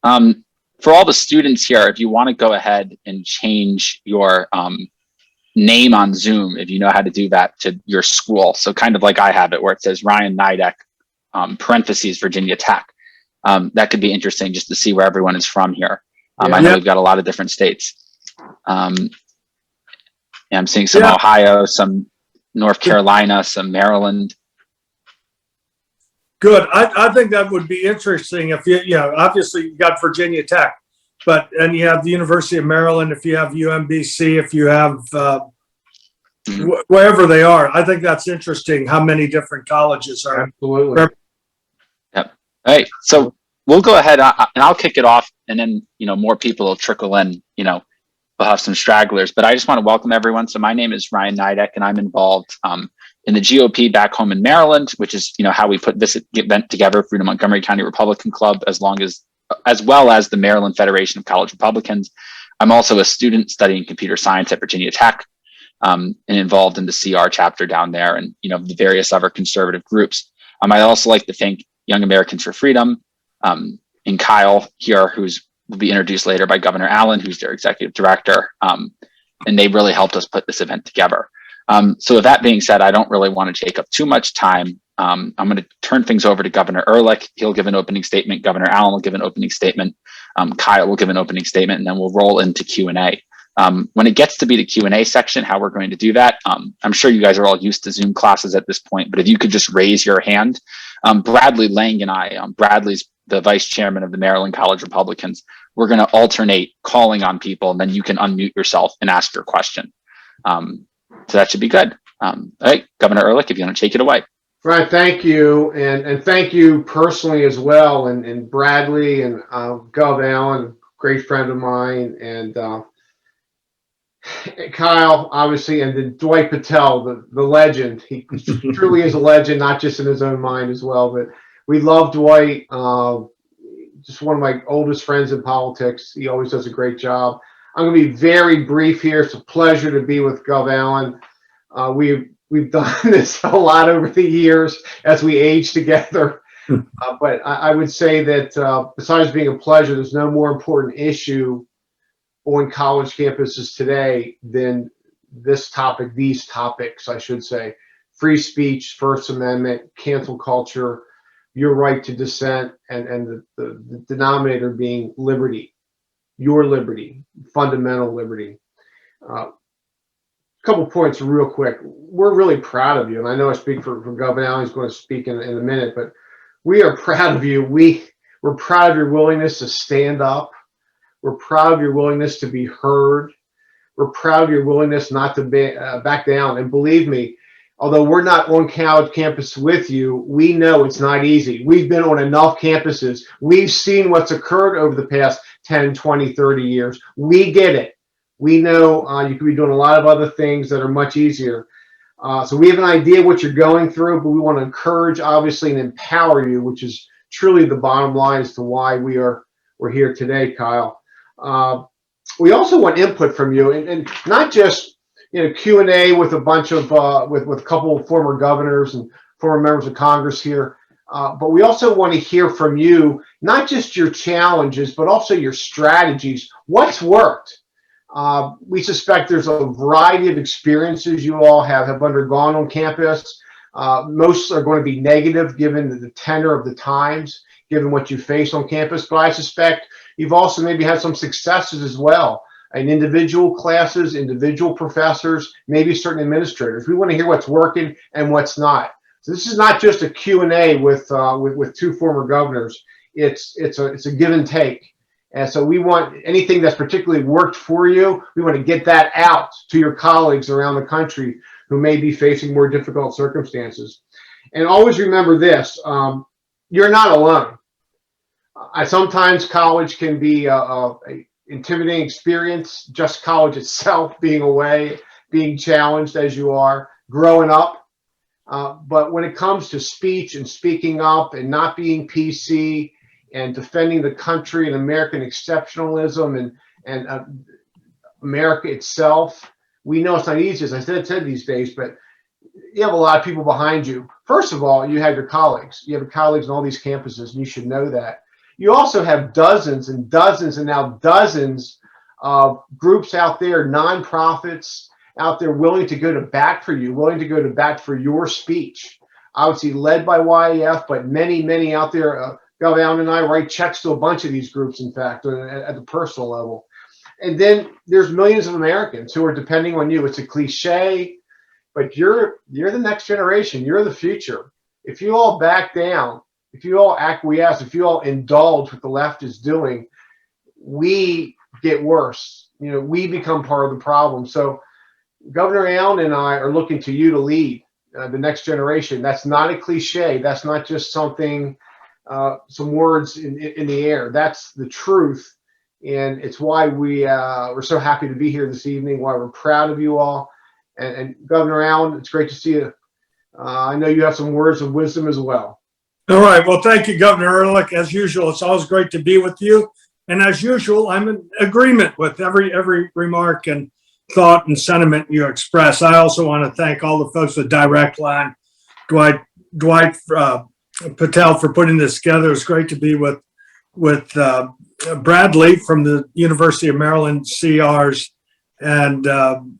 For all the students here, if you want to go ahead and change your name on Zoom, if you know how to do that, to your school. So kind of like I have it, where it says Ryan Nidek, parentheses, Virginia Tech. That could be interesting just to see where everyone is from here. I know we've got a lot of different states. I'm seeing some Ohio, some North Carolina, some Maryland. Good. I think that would be interesting if obviously you got Virginia Tech, and you have the University of Maryland, if you have UMBC, if you have wherever they are. I think that's interesting how many different colleges are. Absolutely. Yep. All right. So we'll go ahead and I'll kick it off, and then, more people will trickle in, we'll have some stragglers, but I just want to welcome everyone. So my name is Ryan Nidek, and I'm involved in the GOP back home in Maryland, which is, how we put this event together, Freedom Montgomery County Republican Club, as well as the Maryland Federation of College Republicans. I'm also a student studying computer science at Virginia Tech, and involved in the CR chapter down there, and, the various other conservative groups. I'd also like to thank Young Americans for Freedom, and Kyle here, will be introduced later by Governor Allen, who's their executive director. And they really helped us put this event together. So with that being said, I don't really want to take up too much time. I'm going to turn things over to Governor Ehrlich. He'll give an opening statement. Governor Allen will give an opening statement. Kyle will give an opening statement, and then we'll roll into Q&A. When it gets to be the Q&A section, how we're going to do that, I'm sure you guys are all used to Zoom classes at this point, but if you could just raise your hand. Bradley Lang and I, Bradley's the vice chairman of the Maryland College Republicans. We're going to alternate calling on people, and then you can unmute yourself and ask your question. So that should be good. All right, Governor Ehrlich, if you want to take it away. Right, thank you, and thank you personally as well, and Bradley and Gov Allen, great friend of mine, and Kyle, obviously, and then Dwight Patel, the legend. He truly is a legend, not just in his own mind as well. But we love Dwight. Just one of my oldest friends in politics. He always does a great job. I'm going to be very brief here. It's a pleasure to be with Gov Allen. We've done this a lot over the years as we age together. But I would say that besides being a pleasure, there's no more important issue on college campuses today than these topics, I should say. Free speech, First Amendment, cancel culture, your right to dissent, and the denominator being liberty, your liberty, fundamental liberty. A couple points real quick. We're really proud of you, and I know I speak for Governor Allen. He's going to speak in a minute, but we are proud of you. We're proud of your willingness to stand up. We're proud of your willingness to be heard. We're proud of your willingness not to back down. And believe me, although we're not on college campus with you, we know it's not easy. We've been on enough campuses. We've seen what's occurred over the past 10, 20, 30 years. We get it. We know you could be doing a lot of other things that are much easier. So we have an idea what you're going through, but we want to encourage, obviously, and empower you, which is truly the bottom line as to why we're here today, Kyle. We also want input from you, and not just Q&A with a bunch of with a couple of former governors and former members of Congress here, but we also want to hear from you, not just your challenges, but also your strategies. What's worked? We suspect there's a variety of experiences you all have undergone on campus. Most are going to be negative given the tenor of the times, given what you face on campus, but I suspect you've also maybe had some successes as well in individual classes, individual professors, maybe certain administrators. We want to hear what's working and what's not. So this is not just a Q&A with two former governors. It's a give and take. And so we want anything that's particularly worked for you, we want to get that out to your colleagues around the country who may be facing more difficult circumstances. And always remember this, you're not alone. Sometimes college can be a intimidating experience, just college itself being away, being challenged as you are, growing up. But when it comes to speech and speaking up and not being PC and defending the country and American exceptionalism and America itself, we know it's not easy, as I said these days, but you have a lot of people behind you. First of all, you have your colleagues. You have colleagues on all these campuses, and you should know that. you also have dozens and dozens and now dozens of groups out there, nonprofits out there willing to go to bat for you, willing to go to bat for your speech. Obviously led by YAF, but many, many out there. Gov Allen and I write checks to a bunch of these groups, in fact, at the personal level. And then there's millions of Americans who are depending on you. It's a cliche, but you're the next generation. You're the future. If you all back down, if you all acquiesce, if you all indulge what the left is doing, we get worse. You know, we become part of the problem. So Governor Allen and I are looking to you to lead the next generation. That's not a cliche. That's not just something, some words in the air. That's the truth. And it's why we're so happy to be here this evening, why we're proud of you all. And Governor Allen, it's great to see you. I know you have some words of wisdom as well. All right. Well, thank you, Governor Ehrlich. As usual, it's always great to be with you. And as usual, I'm in agreement with every remark and thought and sentiment you express. I also want to thank all the folks at Direct Line, Dwight Patel for putting this together. It's great to be with Bradley from the University of Maryland CRs, and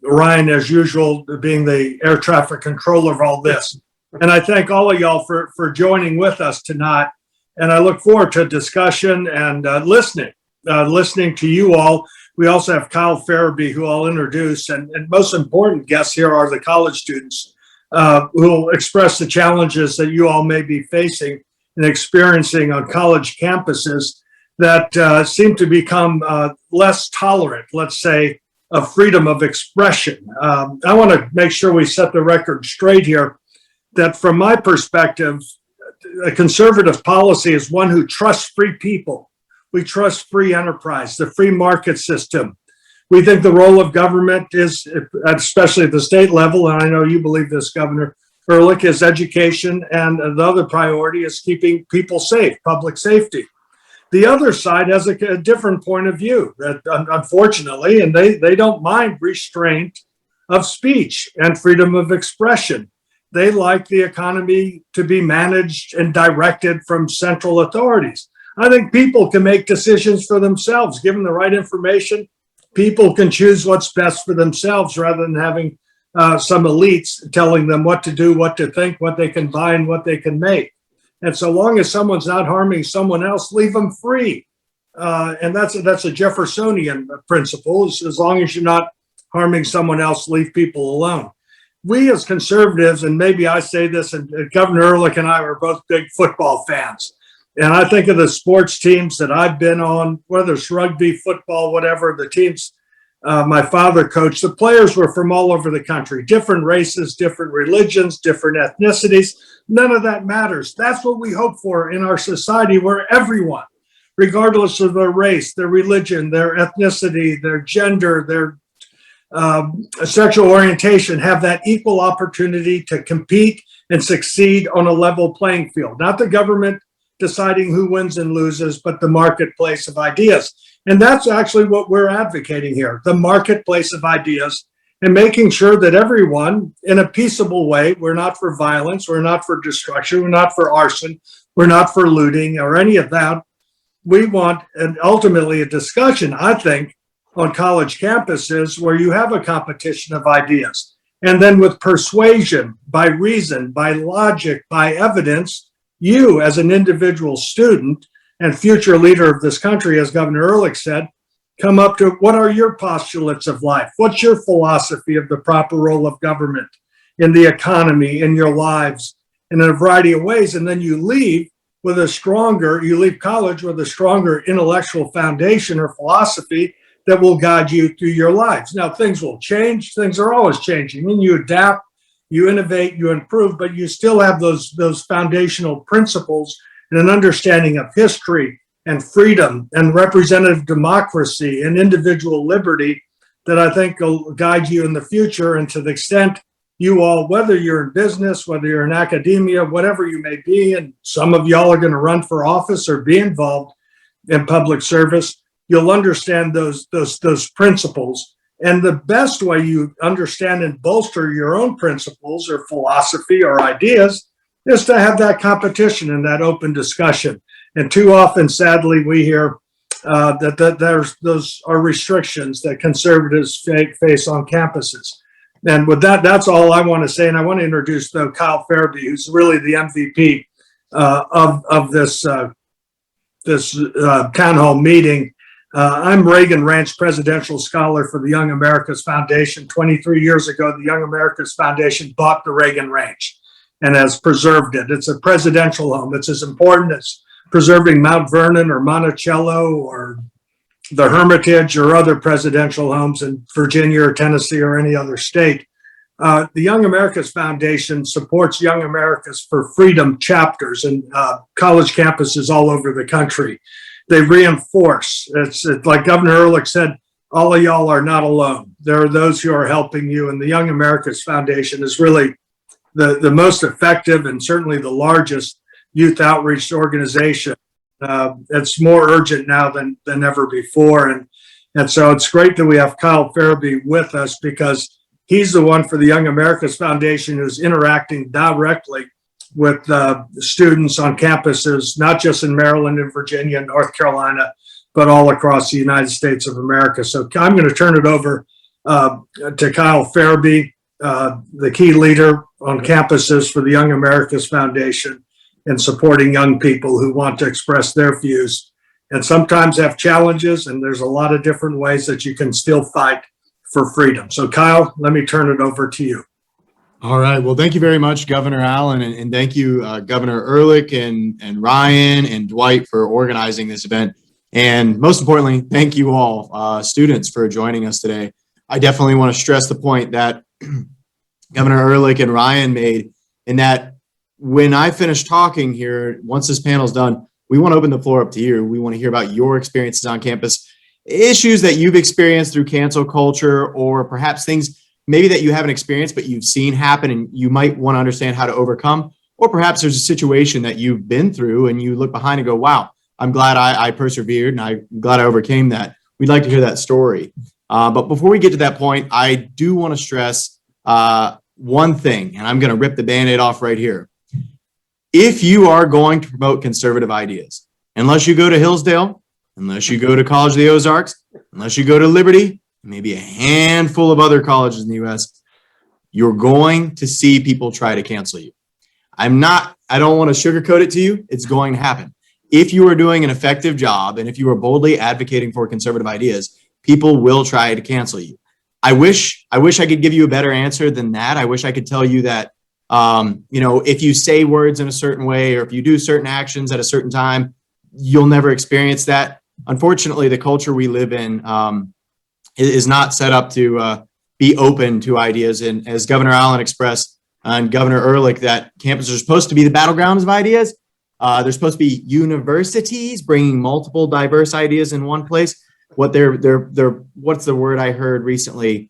Ryan, as usual, being the air traffic controller of all this. And I thank all of y'all for joining with us tonight. And I look forward to discussion and listening to you all. We also have Kyle Farabee, who I'll introduce. And most important guests here are the college students who will express the challenges that you all may be facing and experiencing on college campuses that seem to become less tolerant, let's say, of freedom of expression. I want to make sure we set the record straight here that from my perspective, a conservative policy is one who trusts free people. We trust free enterprise, the free market system. We think the role of government is, especially at the state level, and I know you believe this, Governor Ehrlich, is education, and the other priority is keeping people safe, public safety. The other side has a different point of view, that unfortunately, and they don't mind restraint of speech and freedom of expression. They like the economy to be managed and directed from central authorities. I think people can make decisions for themselves. Given the right information, people can choose what's best for themselves rather than having some elites telling them what to do, what to think, what they can buy, and what they can make. And so long as someone's not harming someone else, leave them free. And that's a Jeffersonian principle. As long as you're not harming someone else, leave people alone. We as conservatives, and maybe I say this, and Governor Ehrlich and I are both big football fans. And I think of the sports teams that I've been on, whether it's rugby, football, whatever, the teams my father coached, the players were from all over the country, different races, different religions, different ethnicities. None of that matters. That's what we hope for in our society, where everyone, regardless of their race, their religion, their ethnicity, their gender, their sexual orientation, have that equal opportunity to compete and succeed on a level playing field. Not the government deciding who wins and loses, but the marketplace of ideas. And that's actually what we're advocating here, the marketplace of ideas, and making sure that everyone, in a peaceable way, we're not for violence, we're not for destruction, we're not for arson, we're not for looting or any of that. We want, and ultimately a discussion, I think, on college campuses where you have a competition of ideas. And then with persuasion, by reason, by logic, by evidence, you as an individual student and future leader of this country, as Governor Ehrlich said, come up to what are your postulates of life? What's your philosophy of the proper role of government in the economy, in your lives, in a variety of ways? And then you leave college with a stronger intellectual foundation or philosophy that will guide you through your lives. Now, things will change. Things are always changing. And you adapt, you innovate, you improve, but you still have those foundational principles and an understanding of history and freedom and representative democracy and individual liberty that I think will guide you in the future. And to the extent you all, whether you're in business, whether you're in academia, whatever you may be, and some of y'all are going to run for office or be involved in public service, you'll understand those principles. And the best way you understand and bolster your own principles or philosophy or ideas is to have that competition and that open discussion. And too often, sadly, we hear that there's those are restrictions that conservatives face on campuses. And with that, that's all I want to say. And I want to introduce though Kyle Farabee, who's really the MVP of this town hall meeting. I'm Reagan Ranch Presidential Scholar for the Young Americas Foundation. 23 years ago, the Young Americas Foundation bought the Reagan Ranch and has preserved it. It's a presidential home. It's as important as preserving Mount Vernon or Monticello or the Hermitage or other presidential homes in Virginia or Tennessee or any other state. The Young Americas Foundation supports Young Americas for Freedom chapters and college campuses all over the country. They reinforce, it's like Governor Ehrlich said, all of y'all are not alone. There are those who are helping you, and the Young Americas Foundation is really the most effective and certainly the largest youth outreach organization. It's more urgent now than ever before. And so it's great that we have Kyle Farabee with us because he's the one for the Young Americas Foundation who's interacting directly with students on campuses, not just in Maryland and Virginia and North Carolina, but all across the United States of America. So I'm going to turn it over to Kyle Farabee, the key leader on campuses for the Young Americas Foundation, and supporting young people who want to express their views and sometimes have challenges. And there's a lot of different ways that you can still fight for freedom. So Kyle, let me turn it over to you. All right. Well, thank you very much, Governor Allen, and thank you, Governor Ehrlich and Ryan and Dwight for organizing this event. And most importantly, thank you all, students, for joining us today. I definitely want to stress the point that Governor Ehrlich and Ryan made in that when I finish talking here, once this panel is done, we want to open the floor up to you. We want to hear about your experiences on campus, issues that you've experienced through cancel culture, or perhaps things maybe that you haven't experienced, but you've seen happen and you might want to understand how to overcome. Or perhaps there's a situation that you've been through and you look behind and go, wow, I'm glad I persevered and I'm glad I overcame that. We'd like to hear that story. But before we get to that point, I do want to stress one thing, and I'm going to rip the Band-Aid off right here. If you are going to promote conservative ideas, unless you go to Hillsdale, unless you go to College of the Ozarks, unless you go to Liberty, maybe a handful of other colleges in the U.S., you're going to see people try to cancel you. I don't want to sugarcoat it to you. It's going to happen. If you are doing an effective job and if you are boldly advocating for conservative ideas, people will try to cancel you. I wish I could give you a better answer than that. I wish I could tell you that, if you say words in a certain way or if you do certain actions at a certain time, you'll never experience that. Unfortunately, the culture we live in is not set up to be open to ideas. And as Governor Allen expressed and Governor Ehrlich, that campuses are supposed to be the battlegrounds of ideas. They're supposed to be universities bringing multiple diverse ideas in one place. What's the word I heard recently?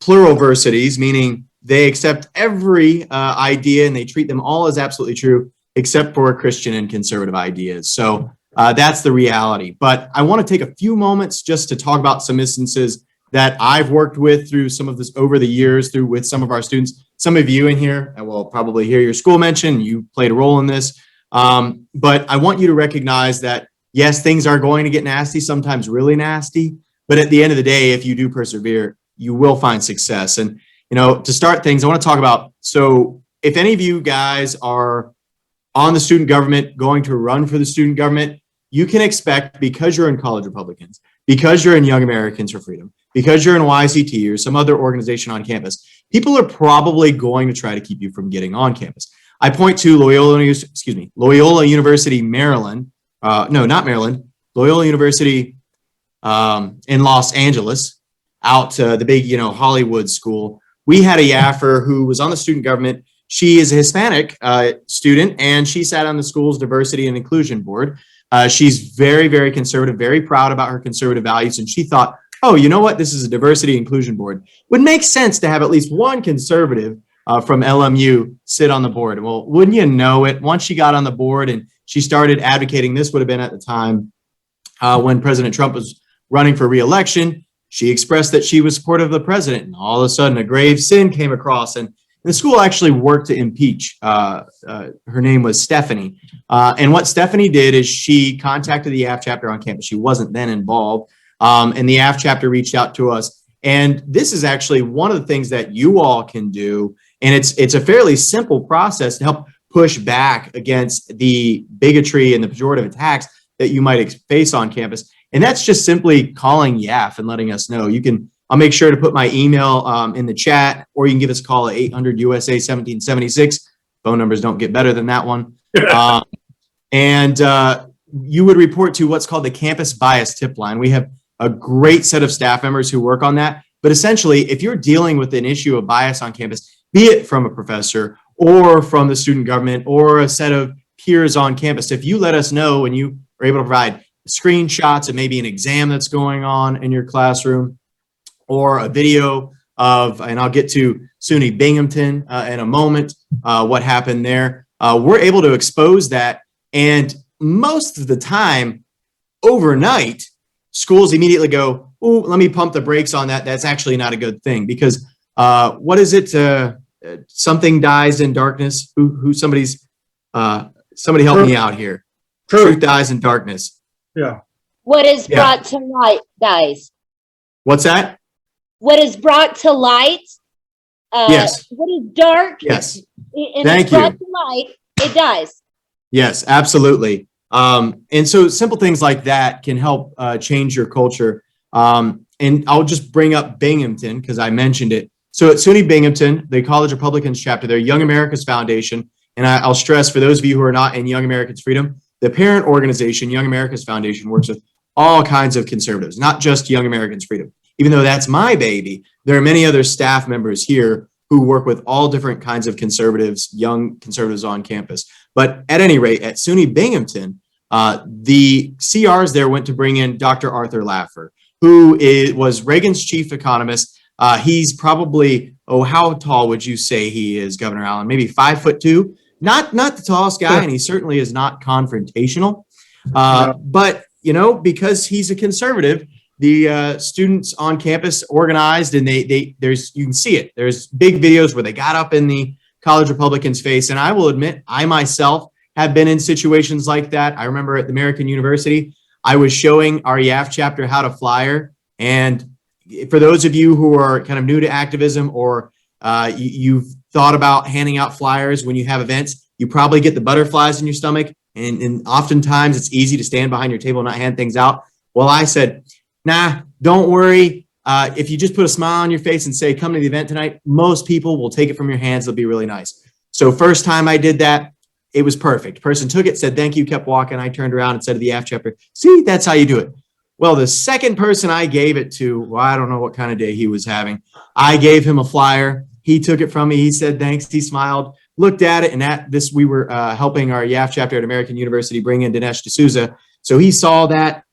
Pluralversities, meaning they accept every idea and they treat them all as absolutely true, except for Christian and conservative ideas. So that's the reality. But I want to take a few moments just to talk about some instances that I've worked with through some of this over the years with some of our students. Some of you in here will probably hear your school mentioned. You played a role in this. But I want you to recognize that, yes, things are going to get nasty, sometimes really nasty. But at the end of the day, if you do persevere, you will find success. And, to start things, I want to talk about, so if any of you guys are on the student government, going to run for the student government, you can expect, because you're in College Republicans, because you're in Young Americans for Freedom, because you're in YCT or some other organization on campus, people are probably going to try to keep you from getting on campus. I point to Loyola University, Maryland. Loyola University in Los Angeles, out to the big, Hollywood school. We had a Yaffer who was on the student government. She is a Hispanic student, and she sat on the school's diversity and inclusion board. She's very, very conservative, very proud about her conservative values. And she thought, oh, you know what? This is a diversity inclusion board. Would make sense to have at least one conservative from LMU sit on the board. Well, wouldn't you know it? Once she got on the board and she started advocating, this would have been at the time when President Trump was running for re-election. She expressed that she was supportive of the president, and all of a sudden a grave sin came across, and the school actually worked to impeach. Her name was Stephanie. And what Stephanie did is she contacted the AF chapter on campus. She wasn't then involved. And the AF chapter reached out to us. And this is actually one of the things that you all can do. And it's a fairly simple process to help push back against the bigotry and the pejorative attacks that you might face on campus. And that's just simply calling YAF and letting us know. I'll make sure to put my email in the chat, or you can give us a call at 800 USA 1776. Phone numbers don't get better than that one. And you would report to what's called the campus bias tip line. We have a great set of staff members who work on that. But essentially, if you're dealing with an issue of bias on campus, be it from a professor or from the student government or a set of peers on campus, if you let us know and you are able to provide screenshots of maybe an exam that's going on in your classroom, or a video of, and I'll get to SUNY Binghamton in a moment, what happened there. We're able to expose that. And most of the time, overnight, schools immediately go, "Ooh, let me pump the brakes on that. That's actually not a good thing." Because what is it? Something dies in darkness. Somebody help me out here. Truth dies in darkness. Yeah. What is brought to light dies. What's that? What is brought to light? Yes. What is dark? Yes. And Thank it's brought you. to light, it dies. Yes, absolutely. And so simple things like that can help change your culture. And I'll just bring up Binghamton because I mentioned it. So at SUNY Binghamton, the College Republicans chapter, their Young America's Foundation, and I'll stress for those of you who are not in Young Americans Freedom, the parent organization, Young America's Foundation, works with all kinds of conservatives, not just Young Americans Freedom. Even though that's my baby, there are many other staff members here who work with all different kinds of conservatives, young conservatives on campus. But at any rate, at SUNY Binghamton, the CRs there went to bring in Dr. Arthur Laffer, who was Reagan's chief economist. He's probably, how tall would you say he is, Governor Allen? Maybe 5'2"? Not the tallest guy, and he certainly is not confrontational. But, because he's a conservative, the students on campus organized, and you can see it. There's big videos where they got up in the college Republicans' face. And I will admit, I myself have been in situations like that. I remember at the American University, I was showing our YAF chapter how to flyer. And for those of you who are kind of new to activism, or you've thought about handing out flyers when you have events, you probably get the butterflies in your stomach. And oftentimes it's easy to stand behind your table and not hand things out. Well, I said, nah, don't worry. If you just put a smile on your face and say, come to the event tonight, most people will take it from your hands. They'll be really nice. So first time I did that, it was perfect. Person took it, said, thank you, kept walking. I turned around and said to the AF chapter, see, that's how you do it. Well, the second person I gave it to, well, I don't know what kind of day he was having. I gave him a flyer. He took it from me. He said, thanks. He smiled, looked at it. And we were helping our YAF chapter at American University bring in Dinesh D'Souza. So he saw that,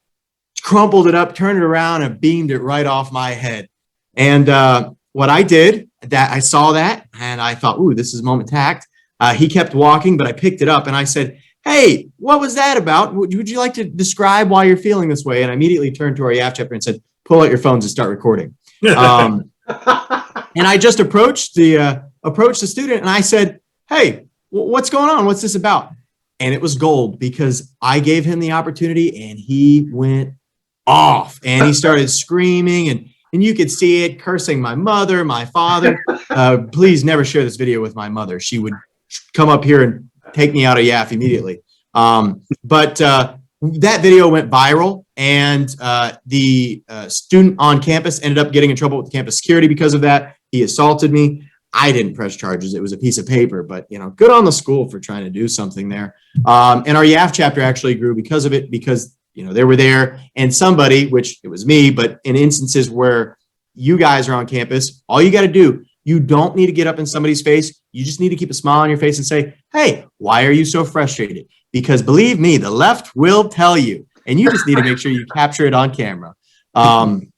crumpled it up, turned it around, and beamed it right off my head. And what I did, I saw that, and I thought, ooh, this is moment tact. He kept walking, but I picked it up, and I said, hey, what was that about? Would you like to describe why you're feeling this way? And I immediately turned to our YAF chapter and said, pull out your phones and start recording. And I just approached the student, and I said, hey, what's going on? What's this about? And it was gold, because I gave him the opportunity, and he went off, and he started screaming, and you could see it, cursing my mother, my father. Please never share this video with my mother. She would come up here and take me out of YAF immediately. But that video went viral, and the student on campus ended up getting in trouble with campus security because of that. He assaulted me. I didn't press charges. It was a piece of paper, but good on the school for trying to do something there. And our YAF chapter actually grew because of it, because they were there, and somebody, which it was me, but in instances where you guys are on campus, all you got to do, you don't need to get up in somebody's face. You just need to keep a smile on your face and say, hey, why are you so frustrated? Because believe me, the left will tell you, and you just need to make sure you capture it on camera. And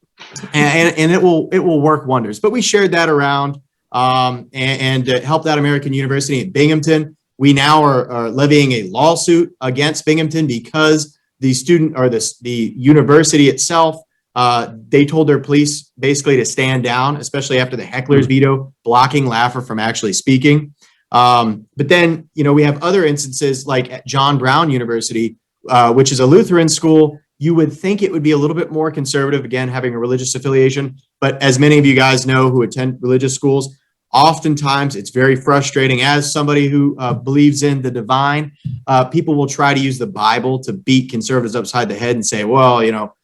it will work wonders. But we shared that around and helped out American University in Binghamton. We now are levying a lawsuit against Binghamton because the student, or the university itself, They told their police basically to stand down, especially after the heckler's veto, blocking Laffer from actually speaking. But then, we have other instances like at John Brown University, which is a Lutheran school. You would think it would be a little bit more conservative, again, having a religious affiliation. But as many of you guys know who attend religious schools, oftentimes it's very frustrating. As somebody who believes in the divine, people will try to use the Bible to beat conservatives upside the head and say, well,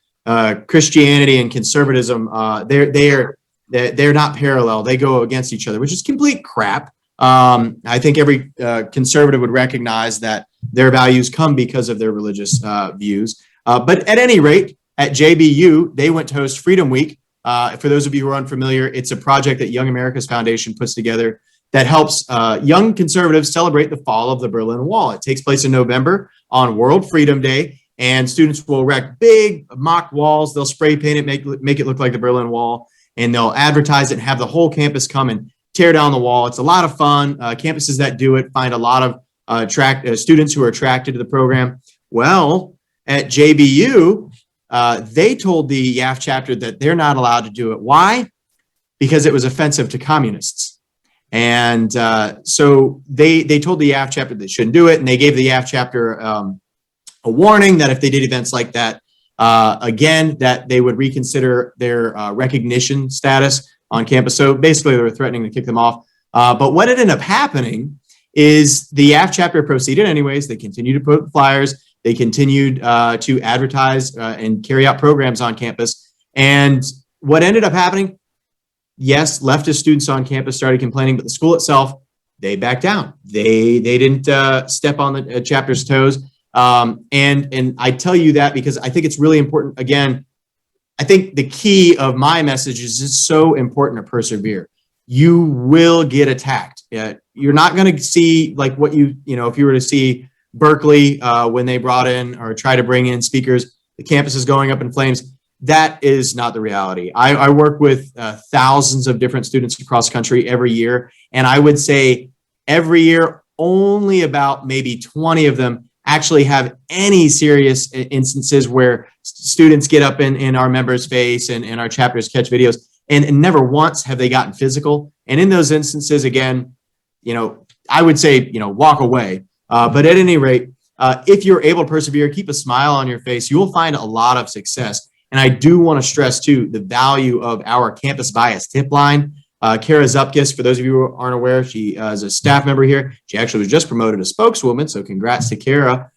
Christianity and conservatism, they're not parallel. They go against each other, which is complete crap. I think every conservative would recognize that their values come because of their religious views. But at any rate, at JBU, they went to host Freedom Week. For those of you who are unfamiliar, it's a project that Young America's Foundation puts together that helps young conservatives celebrate the fall of the Berlin Wall. It takes place in November on World Freedom Day, and students will erect big mock walls. They'll spray paint it, make it look like the Berlin Wall, and they'll advertise it and have the whole campus come and tear down the wall. It's a lot of fun. Campuses that do it find a lot of students who are attracted to the program. Well, at JBU, they told the YAF chapter that they're not allowed to do it. Why? Because it was offensive to communists. And so they told the YAF chapter they shouldn't do it, and they gave the YAF chapter a warning that if they did events like that again, that they would reconsider their recognition status on campus. So basically, they were threatening to kick them off. But what ended up happening is the YAF chapter proceeded anyways. They continued to put flyers. They continued to advertise and carry out programs on campus. And what ended up happening, yes, leftist students on campus started complaining, but the school itself, they backed down. They didn't step on the chapter's toes. And I tell you that because I think it's really important. Again, I think the key of my message is it's so important to persevere. You will get attacked. You're not going to see like what if you were to see Berkeley when they brought in or try to bring in speakers, the campus is going up in flames. That is not the reality. I work with thousands of different students across the country every year. And I would say every year, only about maybe 20 of them actually have any serious instances where students get up in our members' face and our chapters catch videos, and never once have they gotten physical. And in those instances, again, I would say, walk away. But at any rate, if you're able to persevere, keep a smile on your face, you will find a lot of success. And I do want to stress, too, the value of our campus bias tip line. Kara Zupkis, for those of you who aren't aware, she is a staff member here. She actually was just promoted to spokeswoman, so congrats to Kara.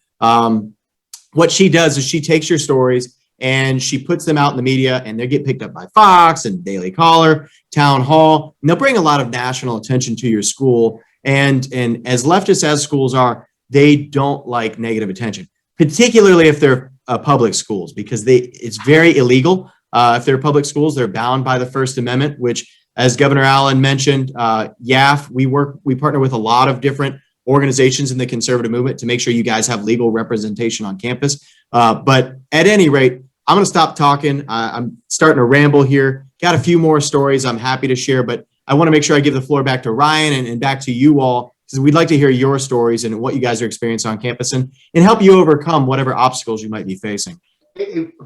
What she does is she takes your stories and she puts them out in the media, and they get picked up by Fox and Daily Caller, Town Hall, and they'll bring a lot of national attention to your school. And as leftist as schools are, they don't like negative attention, particularly if they're public schools, because it's very illegal. If they're public schools, they're bound by the First Amendment, which, as Governor Allen mentioned, YAF, we partner with a lot of different organizations in the conservative movement to make sure you guys have legal representation on campus. But at any rate, I'm going to stop talking. I'm starting to ramble here. Got a few more stories I'm happy to share, but I want to make sure I give the floor back to Ryan and back to you all, because we'd like to hear your stories and what you guys are experiencing on campus and help you overcome whatever obstacles you might be facing.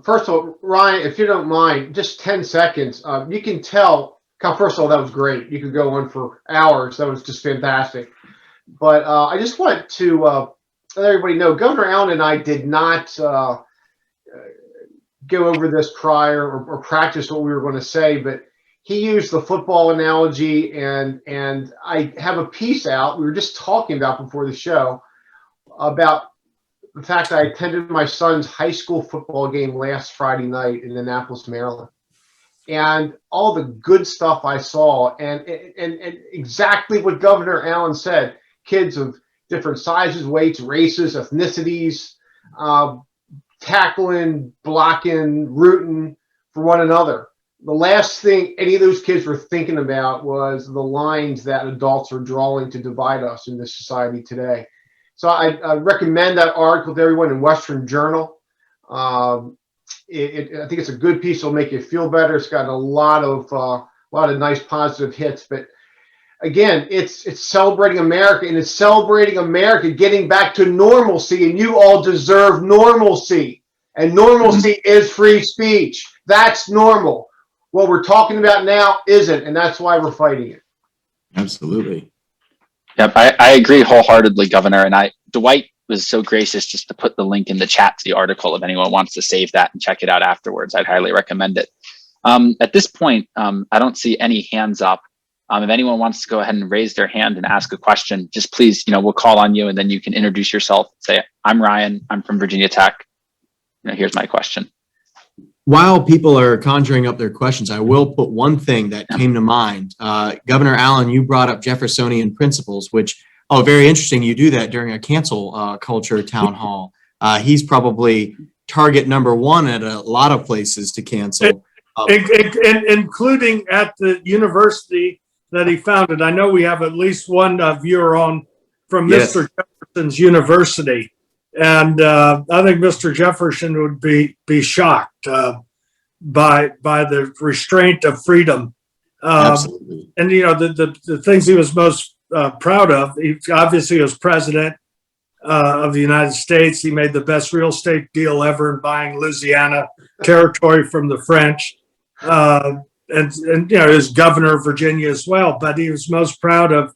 First of all, Ryan, if you don't mind, just 10 seconds. You can tell, first of all, that was great. You could go on for hours. That was just fantastic. But I just want to let everybody know, Governor Allen and I did not go over this prior or practice what we were going to say, but he used the football analogy, and I have a piece out we were just talking about before the show about the fact that I attended my son's high school football game last Friday night in Annapolis, Maryland, and all the good stuff I saw, and exactly what Governor Allen said. Kids of different sizes, weights, races, ethnicities, tackling, blocking, rooting for one another. The last thing any of those kids were thinking about was the lines that adults are drawing to divide us in this society today. So I recommend that article to everyone in Western Journal. I think it's a good piece. It'll make you feel better. It's got a lot of nice positive hits, but again, it's celebrating America, and it's celebrating America getting back to normalcy, and you all deserve normalcy. And normalcy is free speech. That's normal. What we're talking about now isn't, and that's why we're fighting it. Absolutely. Yep, I agree wholeheartedly, Governor. And Dwight was so gracious just to put the link in the chat to the article. If anyone wants to save that and check it out afterwards, I'd highly recommend it. At this point, I don't see any hands up. If anyone wants to go ahead and raise their hand and ask a question, just please, we'll call on you and then you can introduce yourself. Say, I'm Ryan, I'm from Virginia Tech. Here's my question. While people are conjuring up their questions, I will put one thing that came to mind. Governor Allen, you brought up Jeffersonian principles, which, very interesting. You do that during a cancel culture town hall. He's probably target number one at a lot of places to cancel. Including at the university that he founded. I know we have at least one viewer on from Yes. Mr. Jefferson's university. And I think Mr. Jefferson would be shocked by the restraint of freedom. Absolutely. And the things he was most proud of. He obviously was president of the United States. He made the best real estate deal ever in buying Louisiana territory from the French. And is governor of Virginia as well. But he was most proud of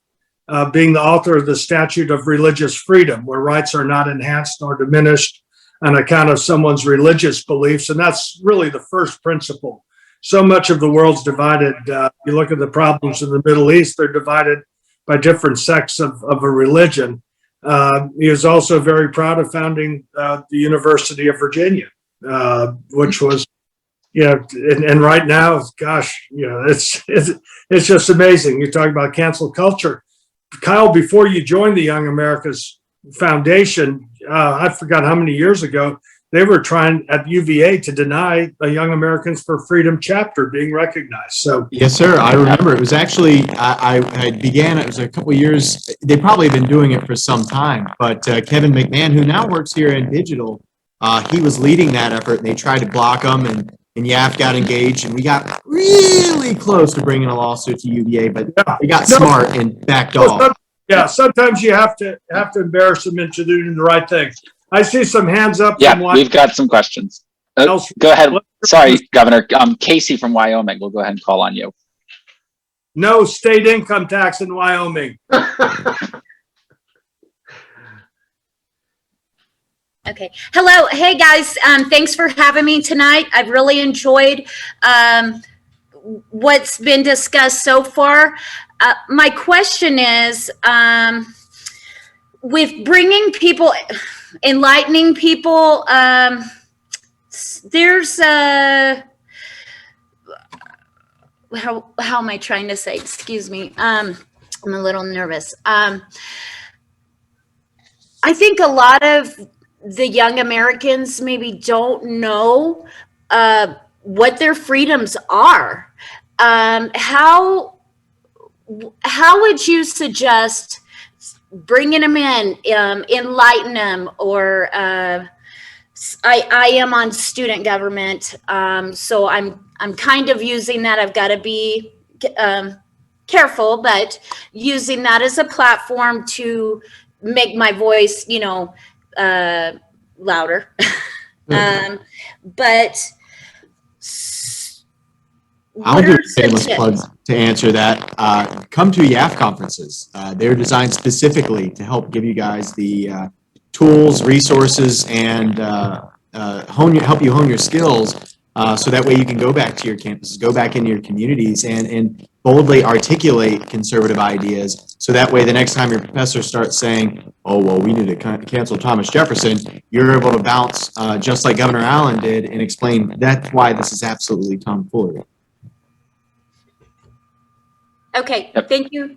being the author of the Statute of Religious Freedom, where rights are not enhanced nor diminished on account of someone's religious beliefs. And that's really the first principle. So much of the world's divided. You look at the problems in the Middle East, they're divided by different sects of a religion. He was also very proud of founding the University of Virginia, which was, and right now, gosh, it's just amazing. You talk about cancel culture. Kyle, before you joined the Young America's Foundation, I forgot how many years ago, they were trying at UVA to deny the Young Americans for Freedom chapter being recognized. So yes, sir. I remember it was actually, I began, it was a couple of years. They probably have been doing it for some time, but Kevin McMahon, who now works here in digital, he was leading that effort and they tried to block him and YAF got engaged and we got really close to bringing a lawsuit to UVA, but we got smart and backed off. Yeah, sometimes you have to embarrass them into doing the right thing. I see some hands up. Yeah, from we've got some questions. Go ahead. Sorry, Governor. Casey from Wyoming. We'll go ahead and call on you. No state income tax in Wyoming. Okay. Hello. Hey, guys. Thanks for having me tonight. I've really enjoyed what's been discussed so far. My question is, with bringing people, enlightening people, there's how am I trying to say? Excuse me. I'm a little nervous. I think a lot of the young Americans maybe don't know what their freedoms are. How would you suggest bringing them in, enlighten them, or I am on student government, so I'm kind of using that. I've got to be careful, but using that as a platform to make my voice, louder. But I'll do a shameless plug to answer that. Come to YAF conferences. They're designed specifically to help give you guys the tools, resources, and help you hone your skills so that way you can go back to your campuses, go back into your communities, and boldly articulate conservative ideas. So that way the next time your professor starts saying, oh, well, we need to cancel Thomas Jefferson, you're able to bounce just like Governor Allen did and explain that's why this is absolutely tomfoolery. Okay, Yep. thank you.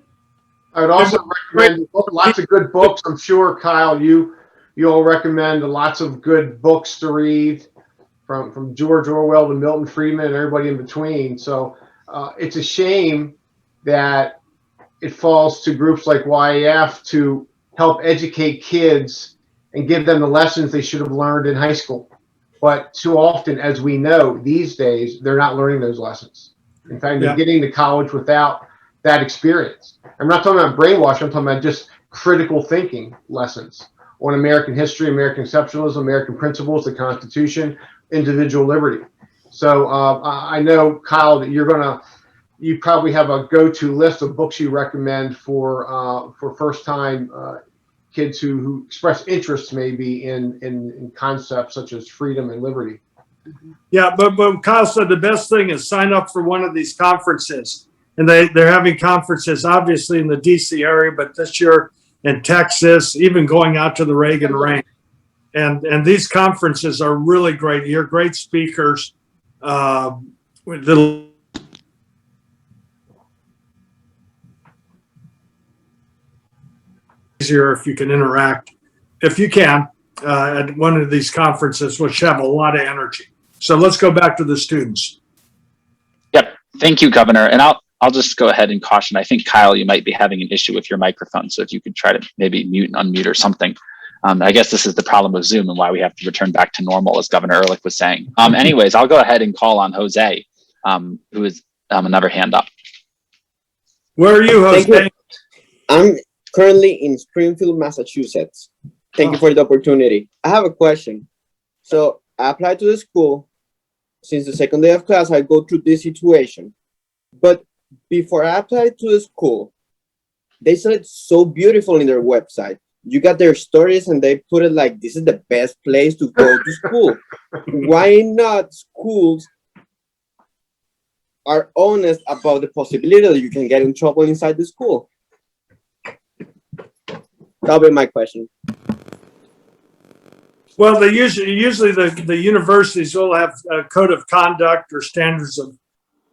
I would also recommend lots of good books. I'm sure, Kyle, you all recommend lots of good books to read from George Orwell to Milton Friedman and everybody in between. So it's a shame that it falls to groups like YAF to help educate kids and give them the lessons they should have learned in high school. But too often, as we know these days, they're not learning those lessons. In fact, they're getting to college without that experience. I'm not talking about brainwash. I'm talking about just critical thinking lessons on American history, American exceptionalism, American principles, the Constitution, individual liberty. So I know, Kyle, that you probably have a go-to list of books you recommend for first-time kids who express interest maybe in concepts such as freedom and liberty. Yeah, but Kyle said the best thing is sign up for one of these conferences. And they're having conferences, obviously, in the DC area, but this year in Texas, even going out to the Reagan Range. And these conferences are really great. You're great speakers. Easier if you can interact, if you can, at one of these conferences, which have a lot of energy. So let's go back to the students. Yep. Thank you, Governor. And I'll just go ahead and caution. I think, Kyle, you might be having an issue with your microphone. So if you could try to maybe mute and unmute or something. I guess this is the problem with Zoom and why we have to return back to normal, as Governor Ehrlich was saying. Anyways, I'll go ahead and call on Jose, who is another hand up. Where are you, Jose? Thank you. I'm currently in Springfield, Massachusetts. Thank you for the opportunity. I have a question. So I applied to the school. Since the second day of class, I go through this situation. But before I applied to the school, they said it's so beautiful in their website. You got their stories and they put it like, this is the best place to go to school. Why not schools are honest about the possibility that you can get in trouble inside the school? That'll be my question. Well, they usually the universities will have a code of conduct or standards of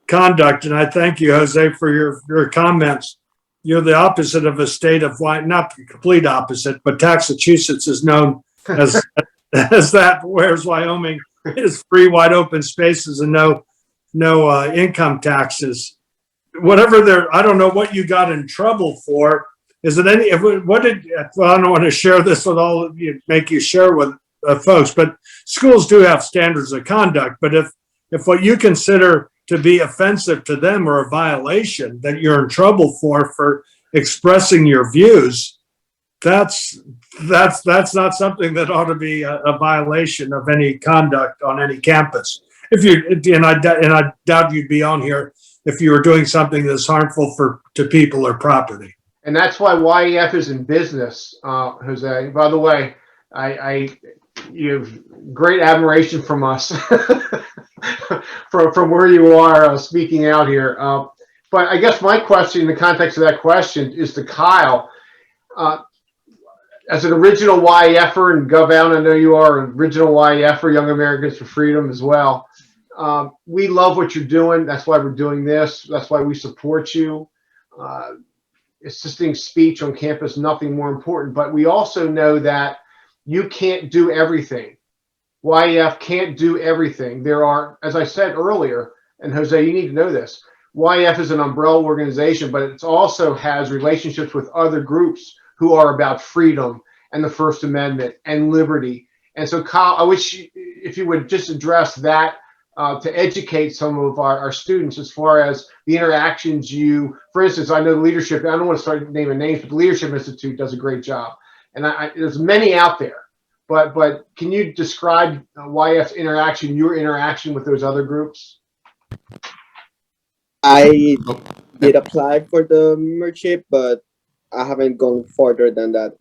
conduct. And I thank you, Jose, for your comments. You're the opposite of a state of not the complete opposite, but Massachusetts is known as that, whereas Wyoming is free, wide open spaces and no income taxes. Whatever I don't know what you got in trouble for. Is it well, I don't want to share this with all of you, make you share with folks, but schools do have standards of conduct. But if what you consider to be offensive to them or a violation that you're in trouble for expressing your views, that's not something that ought to be a violation of any conduct on any campus. And I doubt you'd be on here if you were doing something that's harmful to people or property. And that's why YEF is in business, Jose. By the way, you have great admiration from us from where you are speaking out here. But I guess my question, in the context of that question, is to Kyle. As an original YEFer, and GovAllen, I know you are an original YEFer, Young Americans for Freedom as well. We love what you're doing. That's why we're doing this. That's why we support you. Assisting speech on campus, nothing more important. But we also know that you can't do everything. YEF can't do everything. There are, as I said earlier, and Jose, you need to know this, YEF is an umbrella organization, but it also has relationships with other groups who are about freedom and the First Amendment and liberty. And so, Kyle, I wish if you would just address that to educate some of our students as far as the interactions for instance, I know the leadership, I don't want to start naming names, but the Leadership Institute does a great job. And there's many out there, but can you describe YF's interaction, your interaction with those other groups? I did apply for the membership, but I haven't gone further than that.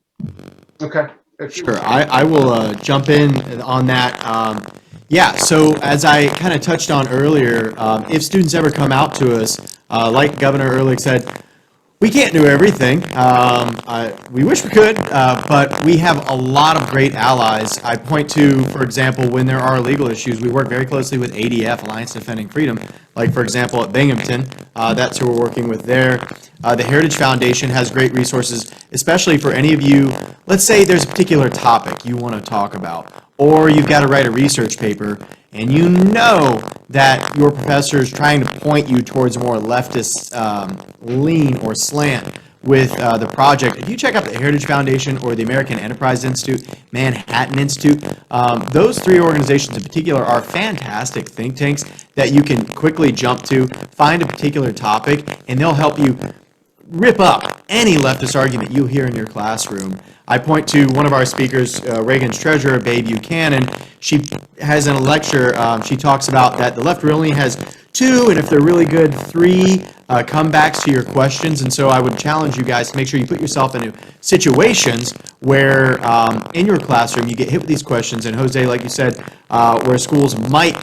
Okay. Sure, I will jump in on that. Yeah, so as I kind of touched on earlier, if students ever come out to us, like Governor Ehrlich said, we can't do everything. We wish we could, but we have a lot of great allies. I point to, for example, when there are legal issues, we work very closely with ADF, Alliance Defending Freedom. Like, for example, at Binghamton, that's who we're working with there. The Heritage Foundation has great resources, especially for any of you. Let's say there's a particular topic you want to talk about, or you've got to write a research paper, and you know that your professor is trying to point you towards a more leftist lean or slant with the project. If you check out the Heritage Foundation or the American Enterprise Institute, Manhattan Institute, those three organizations in particular are fantastic think tanks that you can quickly jump to, find a particular topic, and they'll help you rip up any leftist argument you hear in your classroom. I point to one of our speakers, Reagan's treasurer, Babe Buchanan. she has in a lecture, she talks about that the left really has 2, and if they're really good, 3 comebacks to your questions. And so I would challenge you guys to make sure you put yourself into situations where in your classroom you get hit with these questions. And Jose, like you said, where schools might,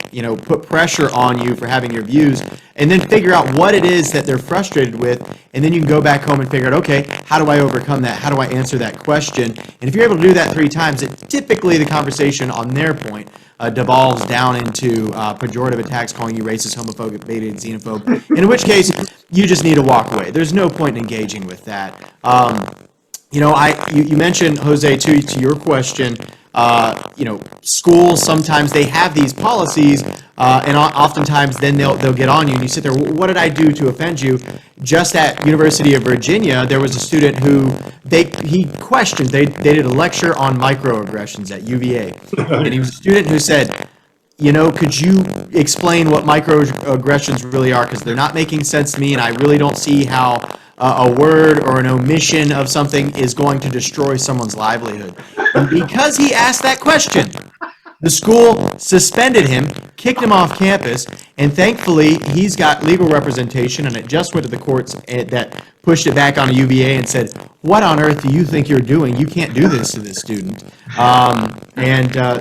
put pressure on you for having your views, and then figure out what it is that they're frustrated with. And then you can go back home and figure out, okay, how do I overcome that? How do I answer that question? And if you're able to do that 3 times, it typically the conversation on their point devolves down into pejorative attacks, calling you racist, homophobic, bigoted, xenophobe, and in which case you just need to walk away. There's no point in engaging with that. You mentioned, Jose, to your question, schools sometimes they have these policies, and oftentimes then they'll get on you, and you sit there. What did I do to offend you? Just at University of Virginia, there was a student who he questioned. They did a lecture on microaggressions at UVA, and he was a student who said, could you explain what microaggressions really are? Because they're not making sense to me, and I really don't see how a word or an omission of something is going to destroy someone's livelihood. And because he asked that question, the school suspended him, kicked him off campus, and thankfully he's got legal representation, and it just went to the courts that pushed it back on UVA and said, what on earth do you think you're doing? You can't do this to this student.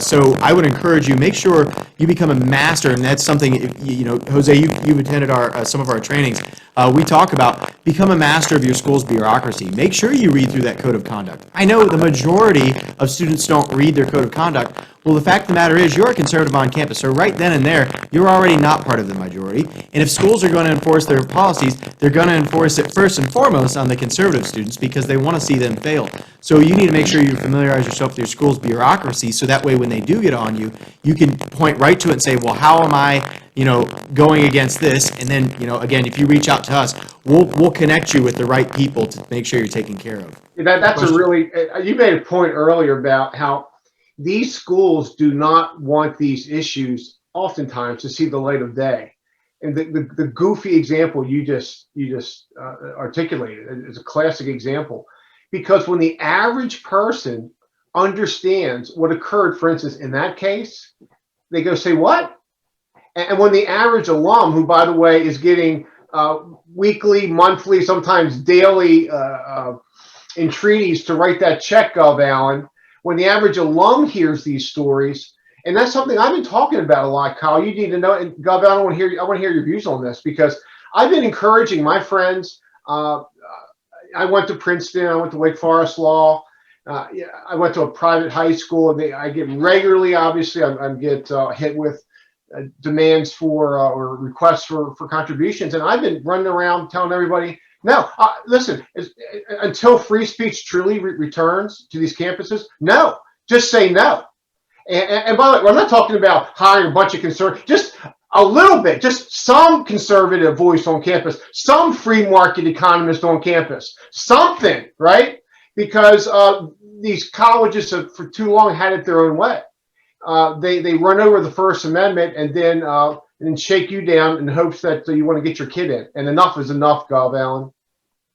So I would encourage you, make sure you become a master, and that's something, Jose, you've attended some of our trainings. We talk about become a master of your school's bureaucracy. Make sure you read through that code of conduct. I know the majority of students don't read their code of conduct. Well, the fact of the matter is you're a conservative on campus, so right then and there, you're already not part of the majority. And if schools are going to enforce their policies, they're going to enforce it first and foremost on the conservative students because they want to see them fail. So you need to make sure you familiarize yourself with your school's bureaucracy, so that way when they do get on you, you can point right to it and say, well, how am I going against this? And then, again, if you reach out to us, we'll connect you with the right people to make sure you're taken care of. That's a really, you made a point earlier about how these schools do not want these issues oftentimes to see the light of day. And the goofy example you just articulated is a classic example, because when the average person understands what occurred, for instance, in that case, they go say, what? And when the average alum, who, by the way, is getting weekly, monthly, sometimes daily entreaties to write that check, Gov Allen, when the average alum hears these stories, and that's something I've been talking about a lot, Kyle, you need to know, and Gov Allen, I want to hear your views on this, because I've been encouraging my friends. I went to Princeton, I went to Wake Forest Law, I went to a private high school, and I get regularly, obviously, I get hit with demands for or requests for contributions, and I've been running around telling everybody, no, listen, until free speech truly returns to these campuses, no, just say no. And by the way, I'm not talking about hiring a bunch of conservatives, just a little bit, just some conservative voice on campus, some free market economist on campus, something, right? Because these colleges have for too long had it their own way. They run over the First Amendment and then shake you down in hopes that you want to get your kid in. And enough is enough, Gov Allen.